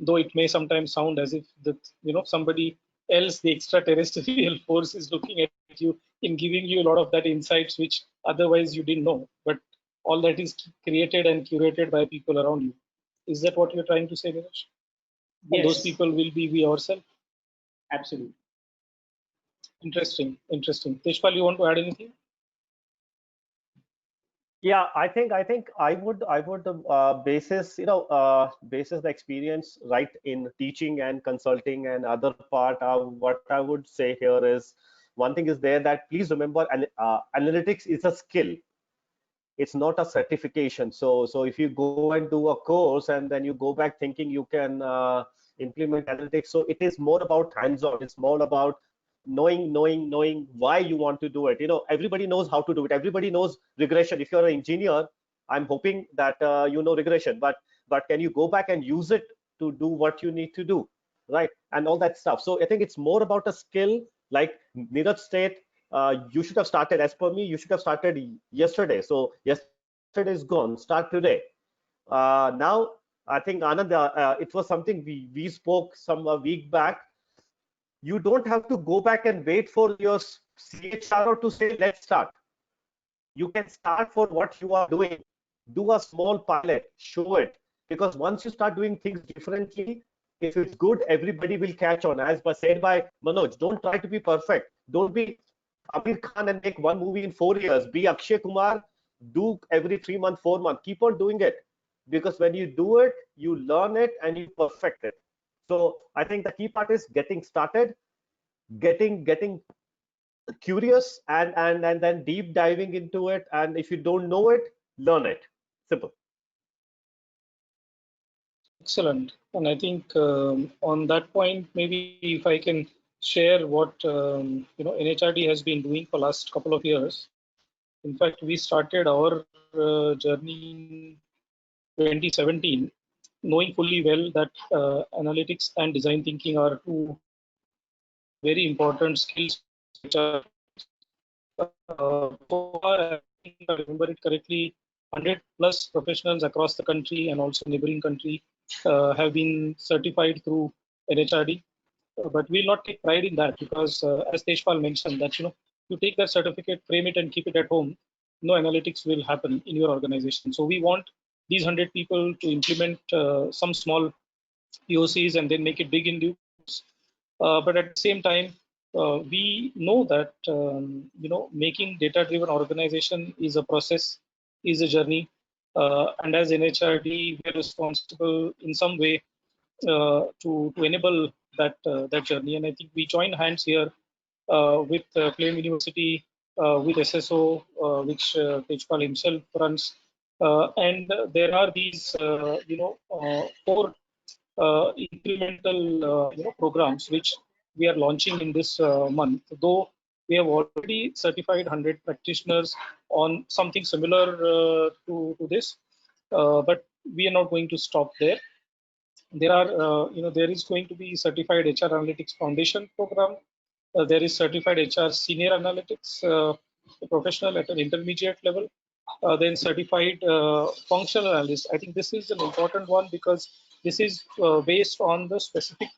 Though it may sometimes sound as if that somebody else, the extraterrestrial force, is looking at you in giving you a lot of that insights which otherwise you didn't know. But all that is created and curated by people around you. Is that what you're trying to say, Niraj? And those Yes, people will be we ourselves. absolutely. Interesting. Tejpal, you want to add anything? Yeah, I think I would basis basis the experience right in teaching and consulting and other part. What I would say here is one thing is there, that please remember, analytics is a skill. It's not a certification. So if you go and do a course and then you go back thinking you can implement analytics, so it is more about hands-on. It's more about knowing why you want to do it. Everybody knows how to do it. Everybody knows regression. If you're an engineer, I'm hoping that you know regression, but can you go back and use it to do what you need to do, right? And all that stuff. So I think it's more about a skill, like Niraj said. You should have started, as per me, you should have started yesterday. So yesterday is gone, start today. Now I think Anand, it was something we spoke some week back. You don't have to go back and wait for your CHRO to say let's start. You can start for what you are doing. Do a small pilot, show it, because once you start doing things differently, if it's good, everybody will catch on. As said by Manoj, don't try to be perfect. Don't be Amir Khan and make one movie in 4 years. Be Akshay Kumar, do every 3 months, 4 months. Keep on doing it, because when you do it, you learn it and you perfect it. So I think the key part is getting started, getting curious, and then deep diving into it. And if you don't know it, learn it. Simple. Excellent. And I think on that point, maybe if I can share what NHRD has been doing for last couple of years. In fact, we started our journey in 2017, knowing fully well that analytics and design thinking are two very important skills which are so far, I think I remember it correctly, 100 plus professionals across the country and also neighboring country have been certified through NHRD. But we'll not take pride in that, because as Tejpal mentioned, that you take that certificate, frame it and keep it at home, no analytics will happen in your organization. So we want these 100 people to implement some small POCs and then make it big in due course. But at the same time, we know that making data-driven organization is a process, is a journey, and as NHRD, we are responsible in some way to enable that journey. And I think we join hands here with Flame University, with SSO, which Tejpal himself runs, and there are these four incremental programs which we are launching in this month. Though we have already certified 100 practitioners on something similar to this, but we are not going to stop there. There are there is going to be certified HR Analytics Foundation program. There is certified HR Senior Analytics professional at an intermediate level. Then certified functional analyst. I think this is an important one, because this is based on the specific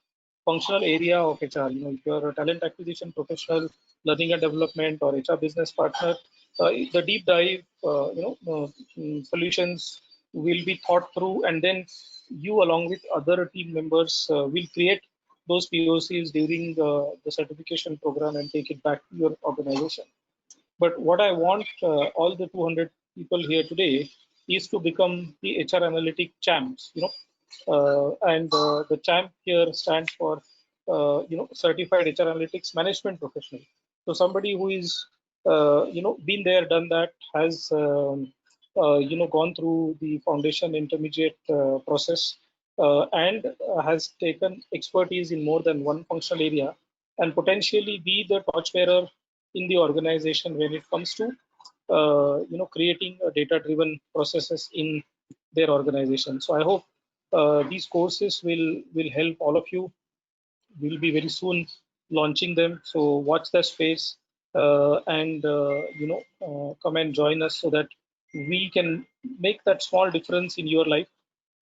functional area of HR. If you're a talent acquisition professional, learning and development, or HR business partner, the deep dive, solutions will be thought through, and then you, along with other team members, will create those POCs during the certification program and take it back to your organization. But what I want all the 200 people here today is to become the HR analytic champs, and the champ here stands for, certified HR analytics management professional. So somebody who is, been there, done that, has, gone through the foundation intermediate process, and has taken expertise in more than one functional area, and potentially be the torchbearer in the organization when it comes to creating data-driven processes in their organization. So I hope these courses will help all of you. We'll be very soon launching them. So watch the space, and come and join us so that we can make that small difference in your life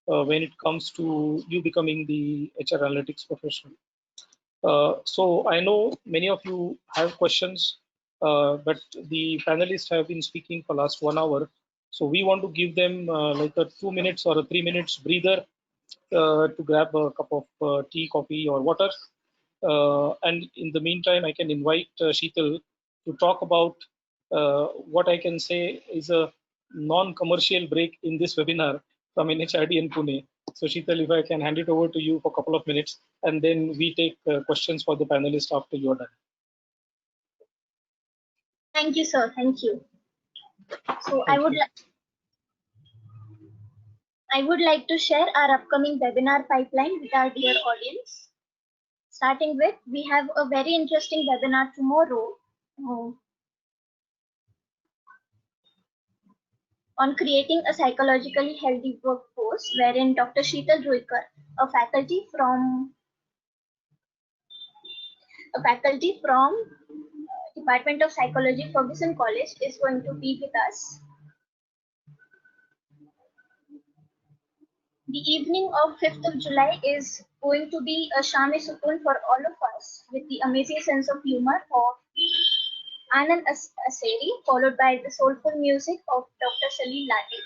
when it comes to you becoming the HR analytics professional. So I know many of you have questions, but the panelists have been speaking for last 1 hour. So we want to give them like a 2 minutes or a 3 minutes breather to grab a cup of tea, coffee, or water. And in the meantime, I can invite Sheetal to talk about what I can say is a non-commercial break in this webinar from NHRDN Pune. So Sheetal, if I can hand it over to you for a couple of minutes, and then we take questions for the panelists after you're done. Thank you, sir. Thank you. So I would like to share our upcoming webinar pipeline with our dear audience. Starting with, we have a very interesting webinar tomorrow on creating a psychologically healthy workforce, wherein Dr. Sheetal Ruikar, a faculty from Department of Psychology, Ferguson College, is going to be with us. The evening of 5th of July is going to be a Sham-e-Sukoon for all of us, with the amazing sense of humor of Anand Aseri, followed by the soulful music of Dr. Salil Lati.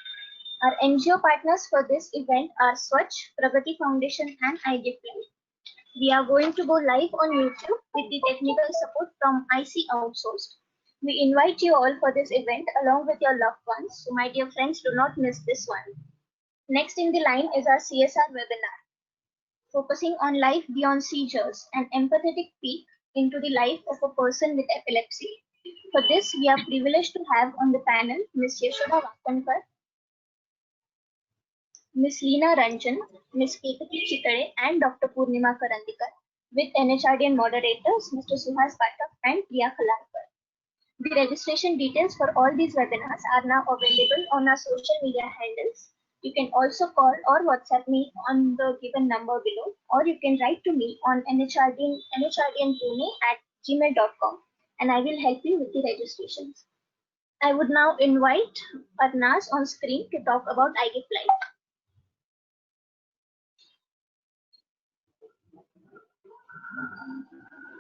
Our NGO partners for this event are Swachh, Pragati Foundation, and iGiftLife. We are going to go live on YouTube with the technical support from IC Outsourced. We invite you all for this event along with your loved ones. So my dear friends, do not miss this one. Next in the line is our CSR webinar, focusing on life beyond seizures, an empathetic peek into the life of a person with epilepsy. For this, we are privileged to have on the panel Ms. Yashoda Vakankar, Ms. Leena Ranjan, Ms. Kekati Chitare, and Dr. Purnima Karandikar, with NHRDN moderators Mr. Suhas Pathak and Priya Kalarkar. The registration details for all these webinars are now available on our social media handles. You can also call or WhatsApp me on the given number below, or you can write to me on nhdnpune@gmail.com, and I will help you with the registrations. I would now invite Arnaz on screen to talk about iGiftLife.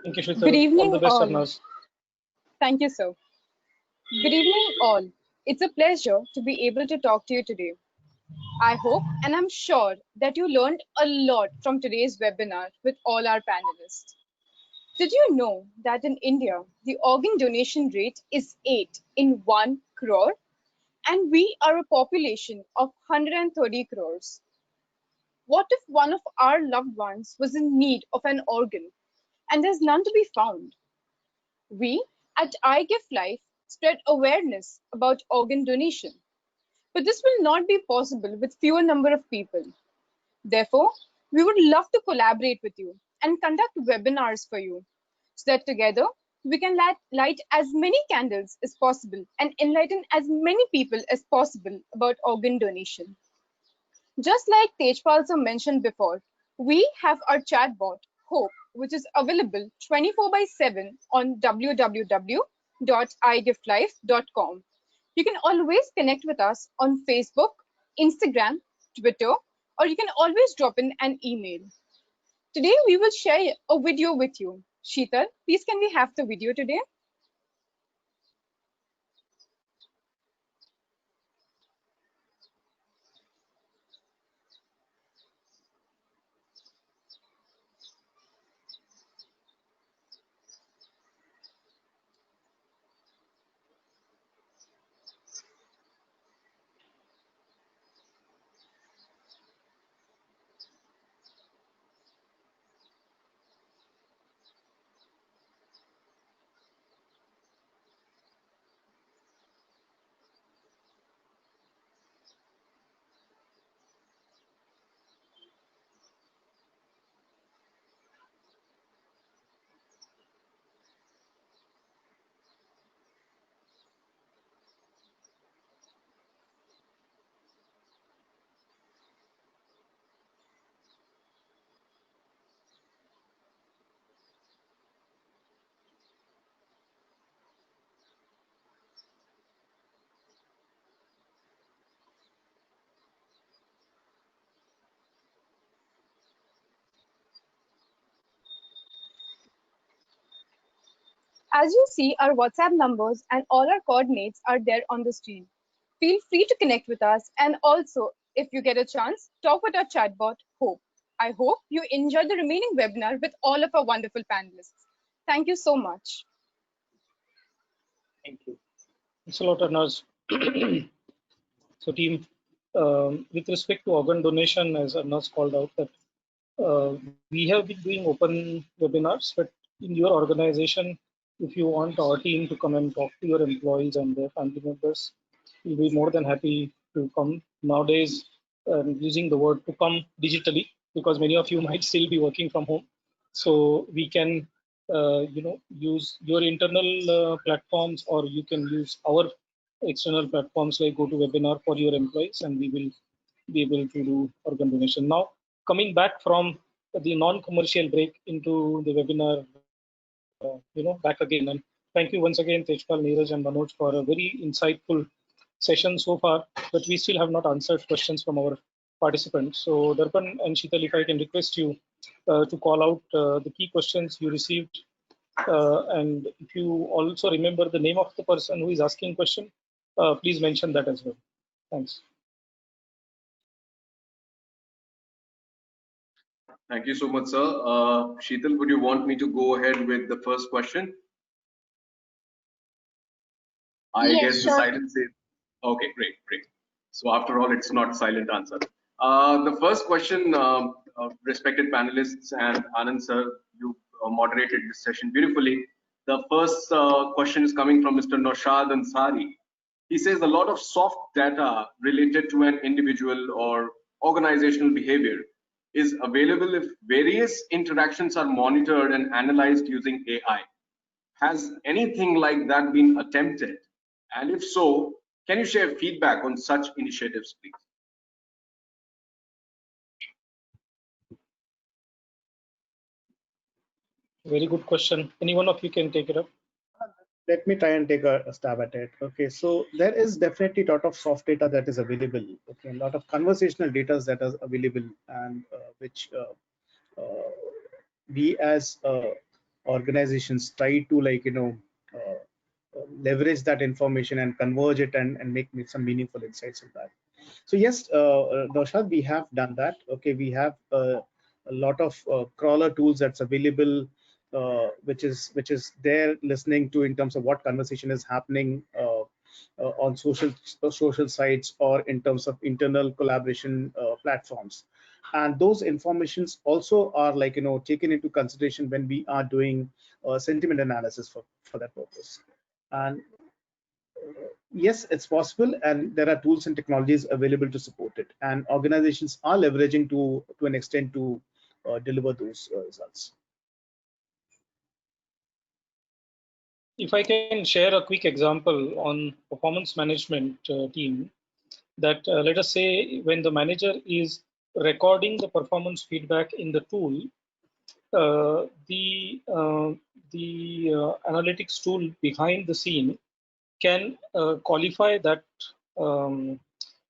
Thank you, Sheetal. Good evening, all the best, all. Arnaz. Thank you, sir. Good evening, all. It's a pleasure to be able to talk to you today. I hope and I'm sure that you learned a lot from today's webinar with all our panelists. Did you know that in India, the organ donation rate is 8 in 1 crore? And we are a population of 130 crores. What if one of our loved ones was in need of an organ and there's none to be found? We at iGiftLife spread awareness about organ donation. But this will not be possible with fewer number of people. Therefore, we would love to collaborate with you and conduct webinars for you so that together we can light as many candles as possible and enlighten as many people as possible about organ donation. Just like Tejpal sir mentioned before, we have our chatbot, Hope, which is available 24/7 on www.igiftlife.com. You can always connect with us on Facebook, Instagram, Twitter, or you can always drop in an email. Today, we will share a video with you. Sheetal, please can we have the video today? As you see, our WhatsApp numbers and all our coordinates are there on the screen. Feel free to connect with us, and also, if you get a chance, talk with our chatbot, Hope. I hope you enjoy the remaining webinar with all of our wonderful panelists. Thank you so much. Thank you. Thanks a lot, Anand. So team, with respect to organ donation, as Anand called out, that we have been doing open webinars, but in your organization, if you want our team to come and talk to your employees and their family members, we'll be more than happy to come. Nowadays, using the word to come digitally, because many of you might still be working from home. So we can, use your internal platforms, or you can use our external platforms like GoToWebinar for your employees, and we will be able to do organ donation. Now, coming back from the non-commercial break into the webinar, back again. And thank you once again, Tejpal, Niraj, and Manoj for a very insightful session so far. But we still have not answered questions from our participants. So, Darpan and Sheetal, if I can request you to call out the key questions you received, and if you also remember the name of the person who is asking question, please mention that as well. Thanks. Thank you so much, sir. Sheetal, would you want me to go ahead with the first question? I Yes, guess the sure. silence is okay. Great, great. So after all, it's not silent answer. The first question, respected panelists and Anand sir, you moderated this session beautifully. The first question is coming from Mr. Noshad Ansari. He says a lot of soft data related to an individual or organizational behavior is available if various interactions are monitored and analyzed using AI. Has anything like that been attempted? And if so, can you share feedback on such initiatives, please? Very good question. Any one of you can take it up. Let me try and take a stab at it. Okay, so there is definitely a lot of soft data that is available. Okay, a lot of conversational data that is available, and which we as organizations try to leverage that information and converge it and make some meaningful insights in that. So yes, Naushad, we have done that. Okay, we have a lot of crawler tools that's available, which is there listening to in terms of what conversation is happening on social sites or in terms of internal collaboration platforms. And those informations also are taken into consideration when we are doing sentiment analysis for that purpose. And yes, it's possible, and there are tools and technologies available to support it, and organizations are leveraging to an extent to deliver those results. If I can share a quick example on performance management team, that let us say when the manager is recording the performance feedback in the tool, the analytics tool behind the scene can qualify that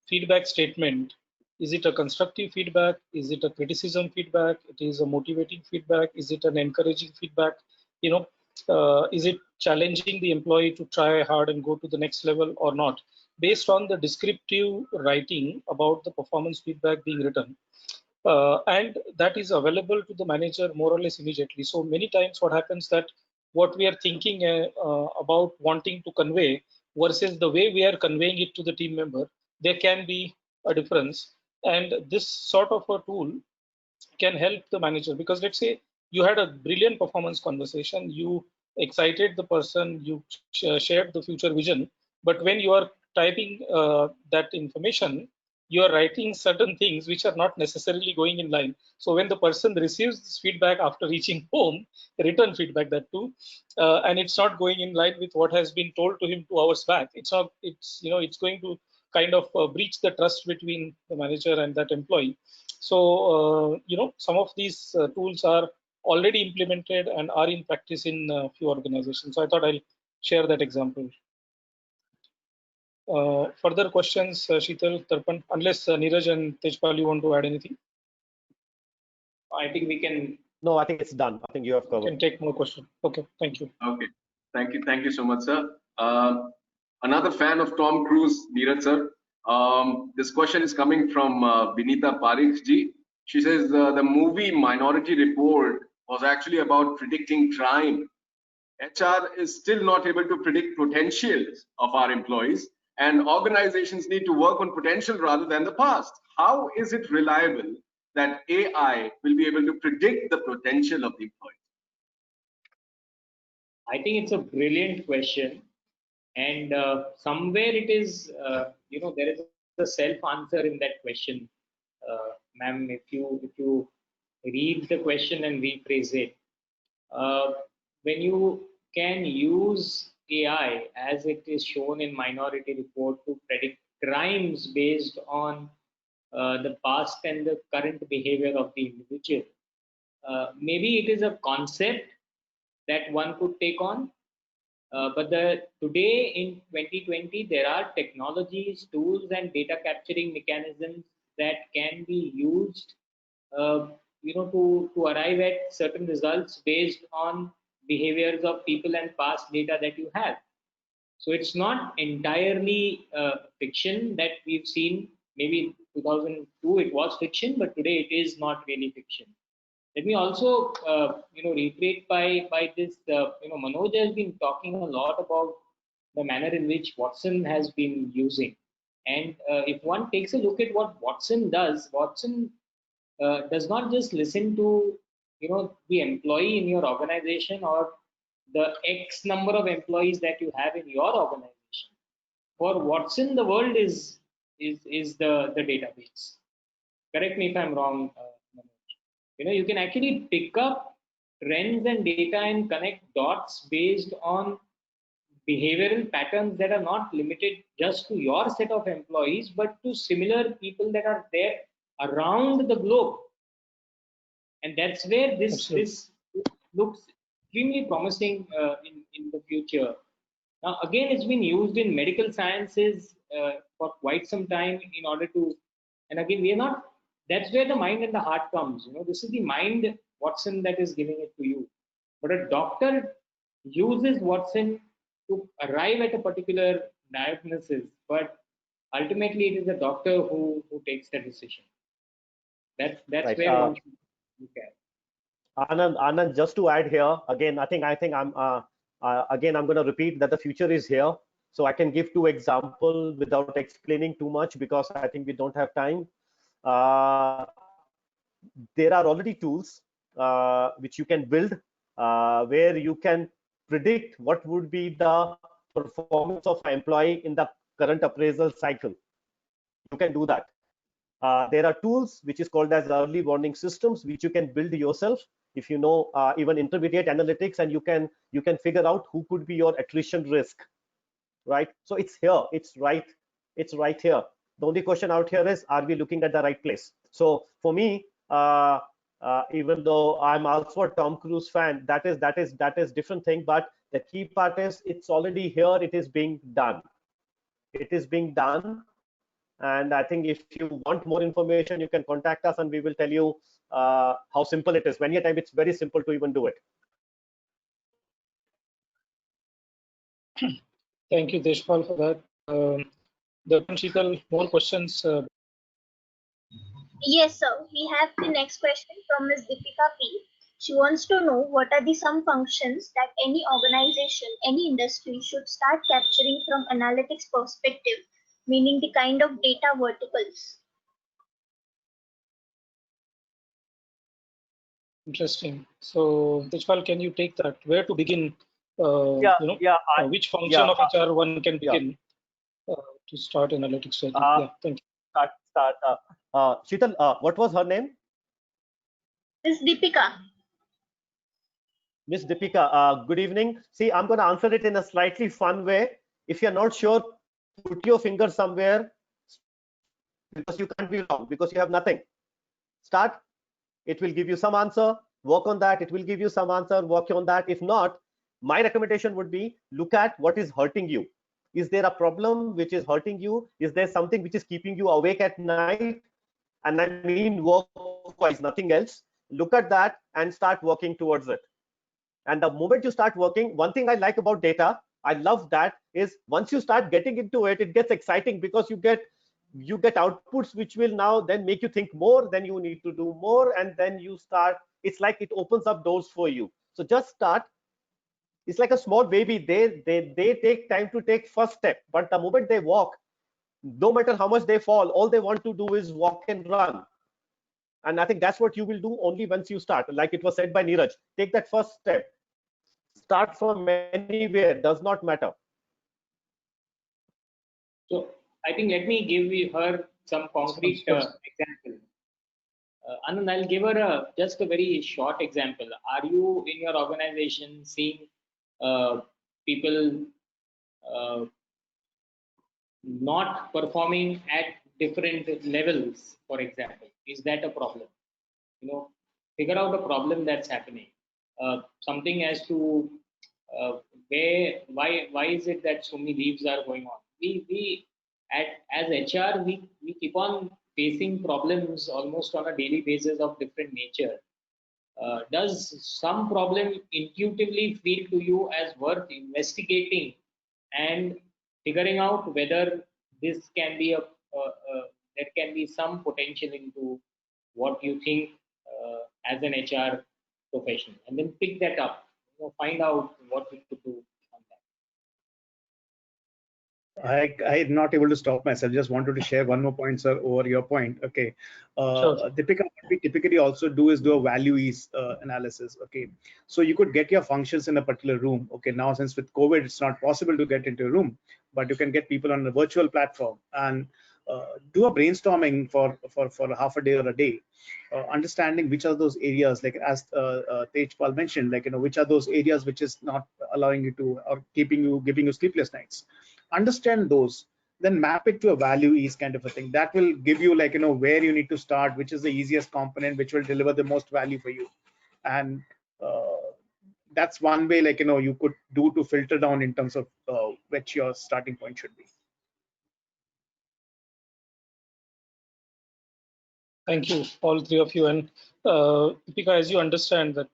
feedback statement. Is it a constructive feedback? Is it a criticism feedback? It is a motivating feedback? Is it an encouraging feedback? Is it challenging the employee to try hard and go to the next level or not? Based on the descriptive writing about the performance feedback being written. And that is available to the manager more or less immediately. So many times what happens that what we are thinking about wanting to convey versus the way we are conveying it to the team member, there can be a difference. And this sort of a tool can help the manager, because let's say you had a brilliant performance conversation, you excited the person, you shared the future vision, but when you are typing that information, you are writing certain things which are not necessarily going in line. So when the person receives this feedback after reaching home, written feedback that too, and it's not going in line with what has been told to him 2 hours back, it's going to kind of breach the trust between the manager and that employee. So some of these tools are already implemented and are in practice in a few organizations. So I thought I'll share that example. Further questions, Sheetal, Tarpan, unless Niraj and Tejpal, you want to add anything? I think we can. No, I think it's done. I think you have covered. Can take more questions. Okay, thank you. Okay. Thank you so much, sir. Another fan of Tom Cruise, Niraj sir. This question is coming from Vinita Parikh ji. She says the movie Minority Report was actually about predicting crime. HR is still not able to predict potentials of our employees, and organizations need to work on potential rather than the past. How is it reliable that AI will be able to predict the potential of the employee? I think it's a brilliant question, and somewhere it is, there is a self answer in that question, ma'am. If you read the question and rephrase it, when you can use AI as it is shown in Minority Report to predict crimes based on the past and the current behavior of the individual, maybe it is a concept that one could take on. But today in 2020, there are technologies, tools, and data capturing mechanisms that can be used, to arrive at certain results based on behaviors of people and past data that you have. So it's not entirely fiction that we've seen. Maybe 2002 it was fiction, but today it is not really fiction. Let me also, reiterate by this. Manoj has been talking a lot about the manner in which Watson has been using, and if one takes a look at what Watson does, Watson does not just listen to the employee in your organization or the X number of employees that you have in your organization. For Watson, the world is the database. Correct me if I'm wrong. You can actually pick up trends and data and connect dots based on behavioral patterns that are not limited just to your set of employees, but to similar people that are there around the globe. And that's where this looks extremely promising in the future. Now, again, it's been used in medical sciences for quite some time in order to, and again, we are not, that's where the mind and the heart comes. This is the mind, Watson, that is giving it to you. But a doctor uses Watson to arrive at a particular diagnosis, but ultimately it is the doctor who takes the decision. That's right. Where one should look at. Anand, just to add here, again, I think I'm I'm going to repeat that the future is here. So I can give two examples without explaining too much because I think we don't have time. There are already tools which you can build where you can predict what would be the performance of an employee in the current appraisal cycle. You can do that. There are tools which is called as early warning systems, which you can build yourself if you know even intermediate analytics, and you can figure out who could be your attrition risk, right? So it's here, it's right here. The only question out here is, are we looking at the right place? So for me, even though I'm also a Tom Cruise fan, that is different thing. But the key part is it's already here. It is being done. It is being done. And I think if you want more information, you can contact us and we will tell you how simple it is. Many a time it's very simple to even do it. Thank you, Tejpal, for that. Sheetal, more questions? Yes, sir. We have the next question from Ms. Deepika P. She wants to know what are the some functions that any organization, any industry should start capturing from analytics perspective, meaning the kind of data verticals. Interesting. So, Tejpal, can you take that? Where to begin? Which function of HR one can begin to start analytics study? Thank you. Start. Sheetal, what was her name? Miss Deepika. Miss Deepika, good evening. See, I'm going to answer it in a slightly fun way. If you're not sure, put your finger somewhere because you can't be wrong because you have nothing. Start. It will give you some answer. Work on that. It will give you some answer. Work on that. If not, my recommendation would be look at what is hurting you. Is there a problem which is hurting you? Is there something which is keeping you awake at night? And I mean work-wise, nothing else. Look at that and start working towards it. And the moment you start working, one thing I like about data, I love that, is once you start getting into it, it gets exciting because you get outputs which will now then make you think more, then you need to do more, and then you start, it's like it opens up doors for you. So just start. It's like a small baby. They take time to take first step, but the moment they walk, no matter how much they fall, all they want to do is walk and run. And I think that's what you will do only once you start. Like it was said by Niraj, take that first step. Start from anywhere, does not matter. So I think let me give her some concrete example. Anand, I'll give her just a very short example. Are you in your organization seeing people not performing at different levels, for example? Is that a problem? Figure out a problem that's happening. Something as to why is it that so many leaves are going on? We as HR we keep on facing problems almost on a daily basis of different nature. Does some problem intuitively feel to you as worth investigating and figuring out whether this can be there can be some potential into what you think as an HR professional, and then pick that up, find out what we could do on that. I'm not able to stop myself. Just wanted to share one more point, sir, over your point. Okay. Sure. Deepika, what we typically also do is do a value-ease analysis. Okay. So you could get your functions in a particular room. Okay. Now, since with COVID, it's not possible to get into a room, but you can get people on a virtual platform and do a brainstorming for half a day or a day, understanding which are those areas, like as Tejpal mentioned, like, which are those areas which is not allowing you to, or giving you sleepless nights. Understand those, then map it to a value ease kind of a thing. That will give you, like, where you need to start, which is the easiest component, which will deliver the most value for you. And that's one way, like, you could do to filter down in terms of which your starting point should be. Thank you, all three of you. And Deepika, as you understand that,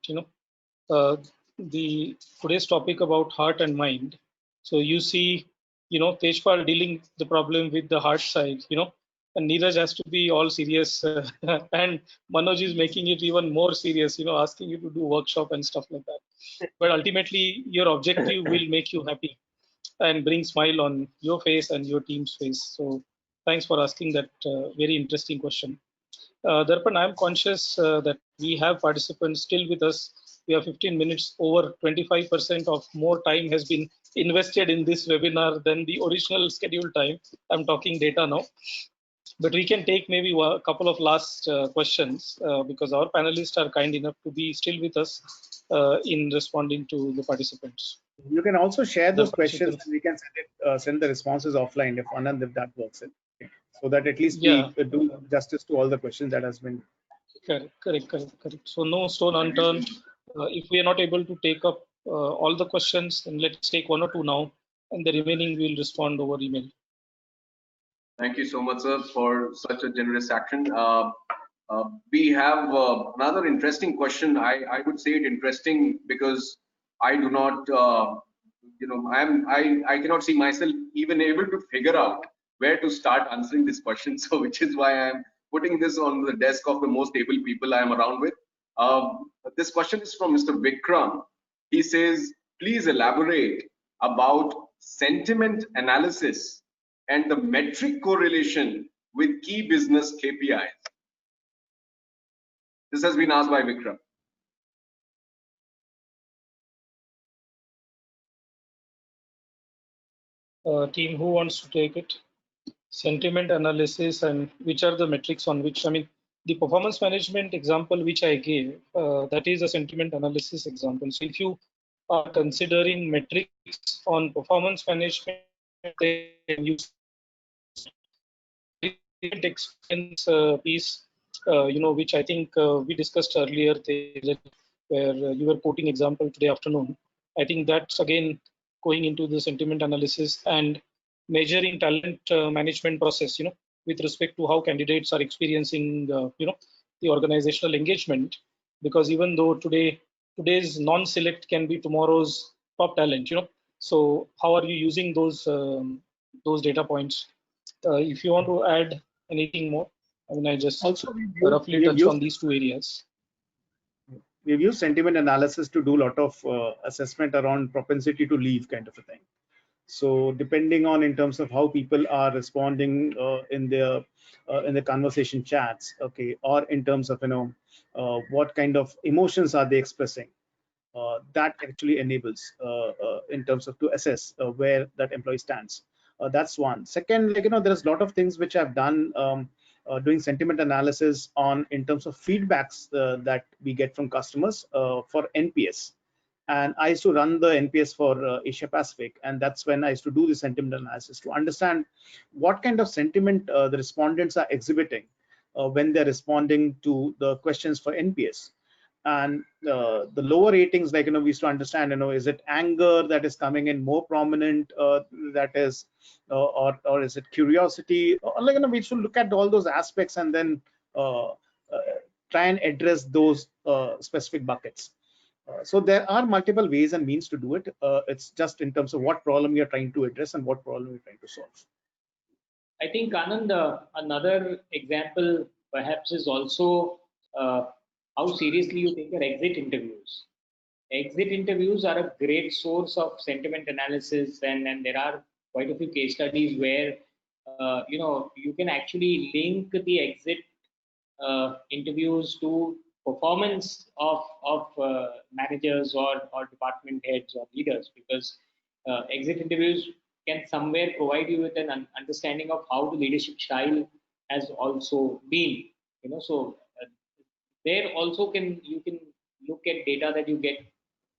the today's topic about heart and mind. So you see, Tejpal dealing the problem with the heart side, and Niraj has to be all serious, and Manoj is making it even more serious, asking you to do workshop and stuff like that. But ultimately, your objective will make you happy and bring smile on your face and your team's face. So thanks for asking that very interesting question. Darpan, I'm conscious that we have participants still with us. We have 15 minutes, over 25% of more time has been invested in this webinar than the original scheduled time. I'm talking data now. But we can take maybe a couple of last questions because our panelists are kind enough to be still with us in responding to the participants. You can also share those questions. We can send the responses offline if Anand, if that works. So that at least we do justice to all the questions that has been. Correct. So no stone unturned. If we are not able to take up all the questions, then let's take one or two now, and the remaining we'll respond over email. Thank you so much, sir, for such a generous action. We have another interesting question. I would say it interesting because I do not, I cannot see myself even able to figure out where to start answering this question. So, which is why I'm putting this on the desk of the most able people I am around with. This question is from Mr. Vikram. He says, please elaborate about sentiment analysis and the metric correlation with key business KPIs. This has been asked by Vikram. Team, who wants to take it? Sentiment analysis and which are the metrics on which, the performance management example which I gave, that is a sentiment analysis example. So if you are considering metrics on performance management, then use experience piece, which I think we discussed earlier, where you were quoting example today afternoon. I think that's again going into the sentiment analysis and measuring talent management process, with respect to how candidates are experiencing, the organizational engagement. Because even though today today's non-select can be tomorrow's top talent. So how are you using those data points? If you want to add anything more, I mean, I just Also, roughly touched on these two areas. We've used sentiment analysis to do a lot of assessment around propensity to leave kind of a thing. So depending on in terms of how people are responding in the conversation chats, okay, or in terms of what kind of emotions are they expressing, that actually enables in terms of to assess where that employee stands. That's one. Second, there's a lot of things which I've done doing sentiment analysis on in terms of feedbacks that we get from customers for NPS. And I used to run the NPS for Asia Pacific, and that's when I used to do the sentiment analysis to understand what kind of sentiment the respondents are exhibiting when they're responding to the questions for NPS. And the lower ratings, we used to understand, is it anger that is coming in more prominent, that is, or is it curiosity? Or we should look at all those aspects and then try and address those specific buckets. So there are multiple ways and means to do it. It's just in terms of what problem you're trying to address and what problem you're trying to solve. I think, Anand, another example perhaps is also how seriously you take your exit interviews. Exit interviews are a great source of sentiment analysis, and there are quite a few case studies where you can actually link the exit interviews to performance of managers or department heads or leaders, because exit interviews can somewhere provide you with an understanding of how the leadership style has also been. So there also you can look at data that you get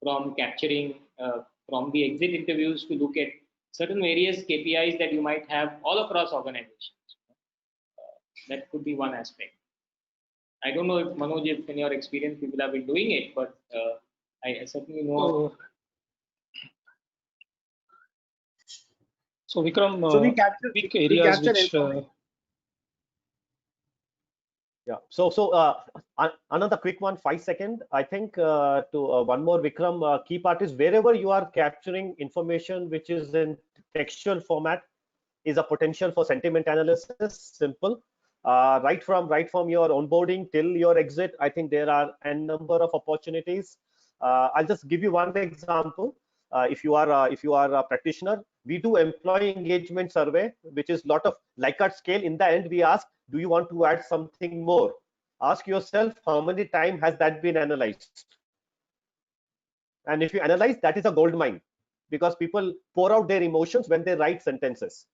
from capturing from the exit interviews to look at certain various KPIs that you might have all across organizations. That could be one aspect. I don't know if Manoj, if in your experience people have been doing it, but I certainly know. So Vikram, so we capture areas which. Yeah. So another quick one, 5 seconds. I think to one more, Vikram, key part is wherever you are capturing information which is in textual format is a potential for sentiment analysis. Simple. Right from your onboarding till your exit, I think there are a number of opportunities. I'll just give you one example. If you are a practitioner, we do employee engagement survey, which is lot of Likert scale. In the end, we ask, do you want to add something more? Ask yourself, how many times has that been analyzed? And if you analyze, that is a gold mine, because people pour out their emotions when they write sentences,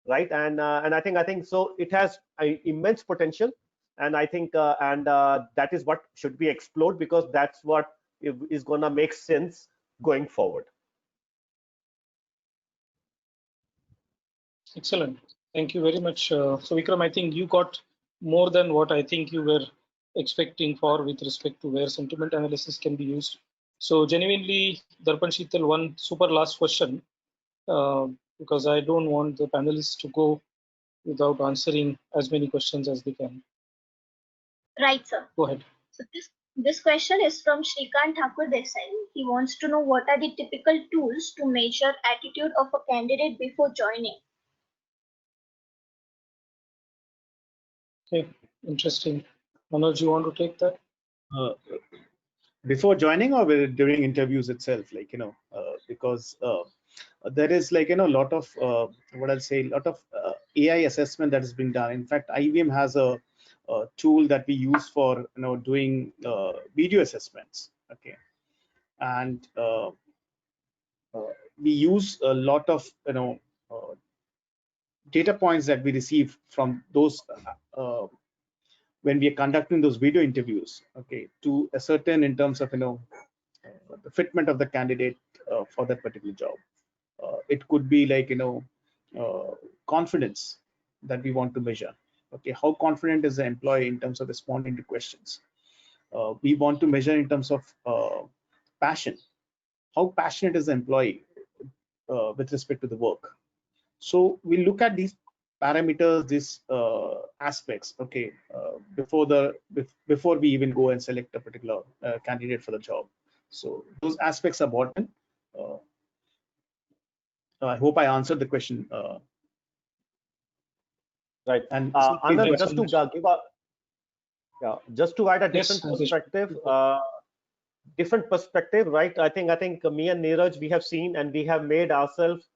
right? And I think so it has immense potential, and I think that is what should be explored, because that's what is going to make sense going forward. Excellent. Thank you very much. So Vikram, I think you got more than what I think you were expecting for with respect to where sentiment analysis can be used. So genuinely, Darpan Sheetal, one super last question, because I don't want the panelists to go without answering as many questions as they can. Right, sir. Go ahead. So this question is from Shrikant Thakur Desai. He wants to know what are the typical tools to measure attitude of a candidate before joining. Okay, interesting. Manoj, you want to take that? Before joining or during interviews itself, because there is a lot of AI assessment that is being done. In fact, IBM has a tool that we use for doing video assessments. Okay, and we use a lot of data points that we receive from those when we are conducting those video interviews, okay, to ascertain in terms of the fitment of the candidate for that particular job. It could be confidence that we want to measure. Okay, how confident is the employee in terms of responding to questions? We want to measure in terms of passion. How passionate is the employee with respect to the work? So we look at these parameters, these aspects, okay, before we even go and select a particular candidate for the job. So those aspects are brought in. I hope I answered the question. Right. And Anand, just to give a just to add a Yes, different perspective, right? I think me and Niraj, we have seen and we have made ourselves.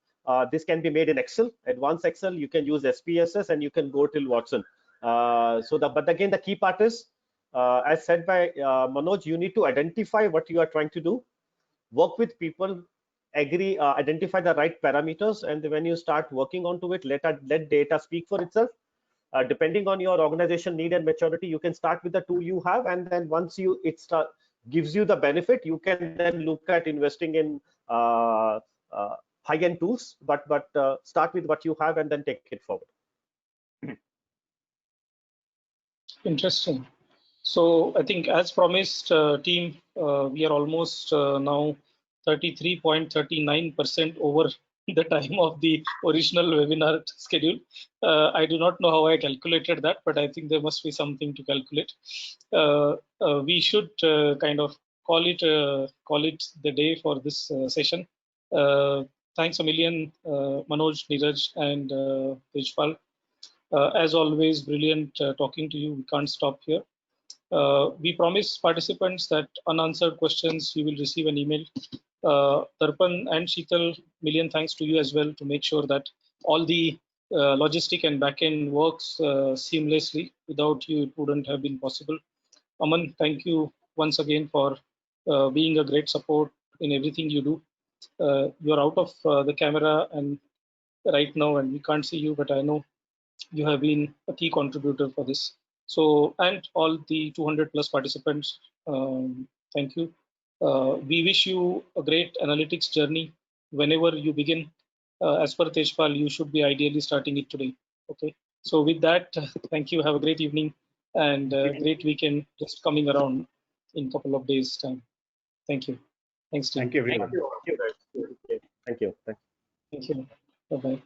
This can be made in Excel, advanced Excel. You can use SPSS and you can go till Watson. But again, the key part is, as said by Manoj, you need to identify what you are trying to do, work with people, agree, identify the right parameters, and when you start working onto it, let data speak for itself. Depending on your organization need and maturity, you can start with the tool you have, and then once gives you the benefit, you can then look at investing in high-end tools. But start with what you have and then take it forward. interesting. So I think, as promised, team, we are almost now 33.39% over the time of the original webinar schedule. I do not know how I calculated that, but I think there must be something to calculate. We should kind of call it the day for this session. Thanks a million, Manoj, Niraj, and Tejpal. As always, brilliant talking to you. We can't stop here. We promise participants that unanswered questions, you will receive an email. Darpan and Sheetal, million thanks to you as well to make sure that all the logistic and backend works seamlessly. Without you, it wouldn't have been possible. Aman, thank you once again for being a great support in everything you do. You're out of the camera and right now, and we can't see you, but I know you have been a key contributor for this. So, and all the 200 plus participants, thank you. We wish you a great analytics journey whenever you begin. As per Tejpal, you should be ideally starting it today. Okay. So with that, thank you. Have a great evening and great weekend just coming around in a couple of days' time. Thank you. Thanks, team. Thank you, everyone. Thank you. Thank you. Bye-bye.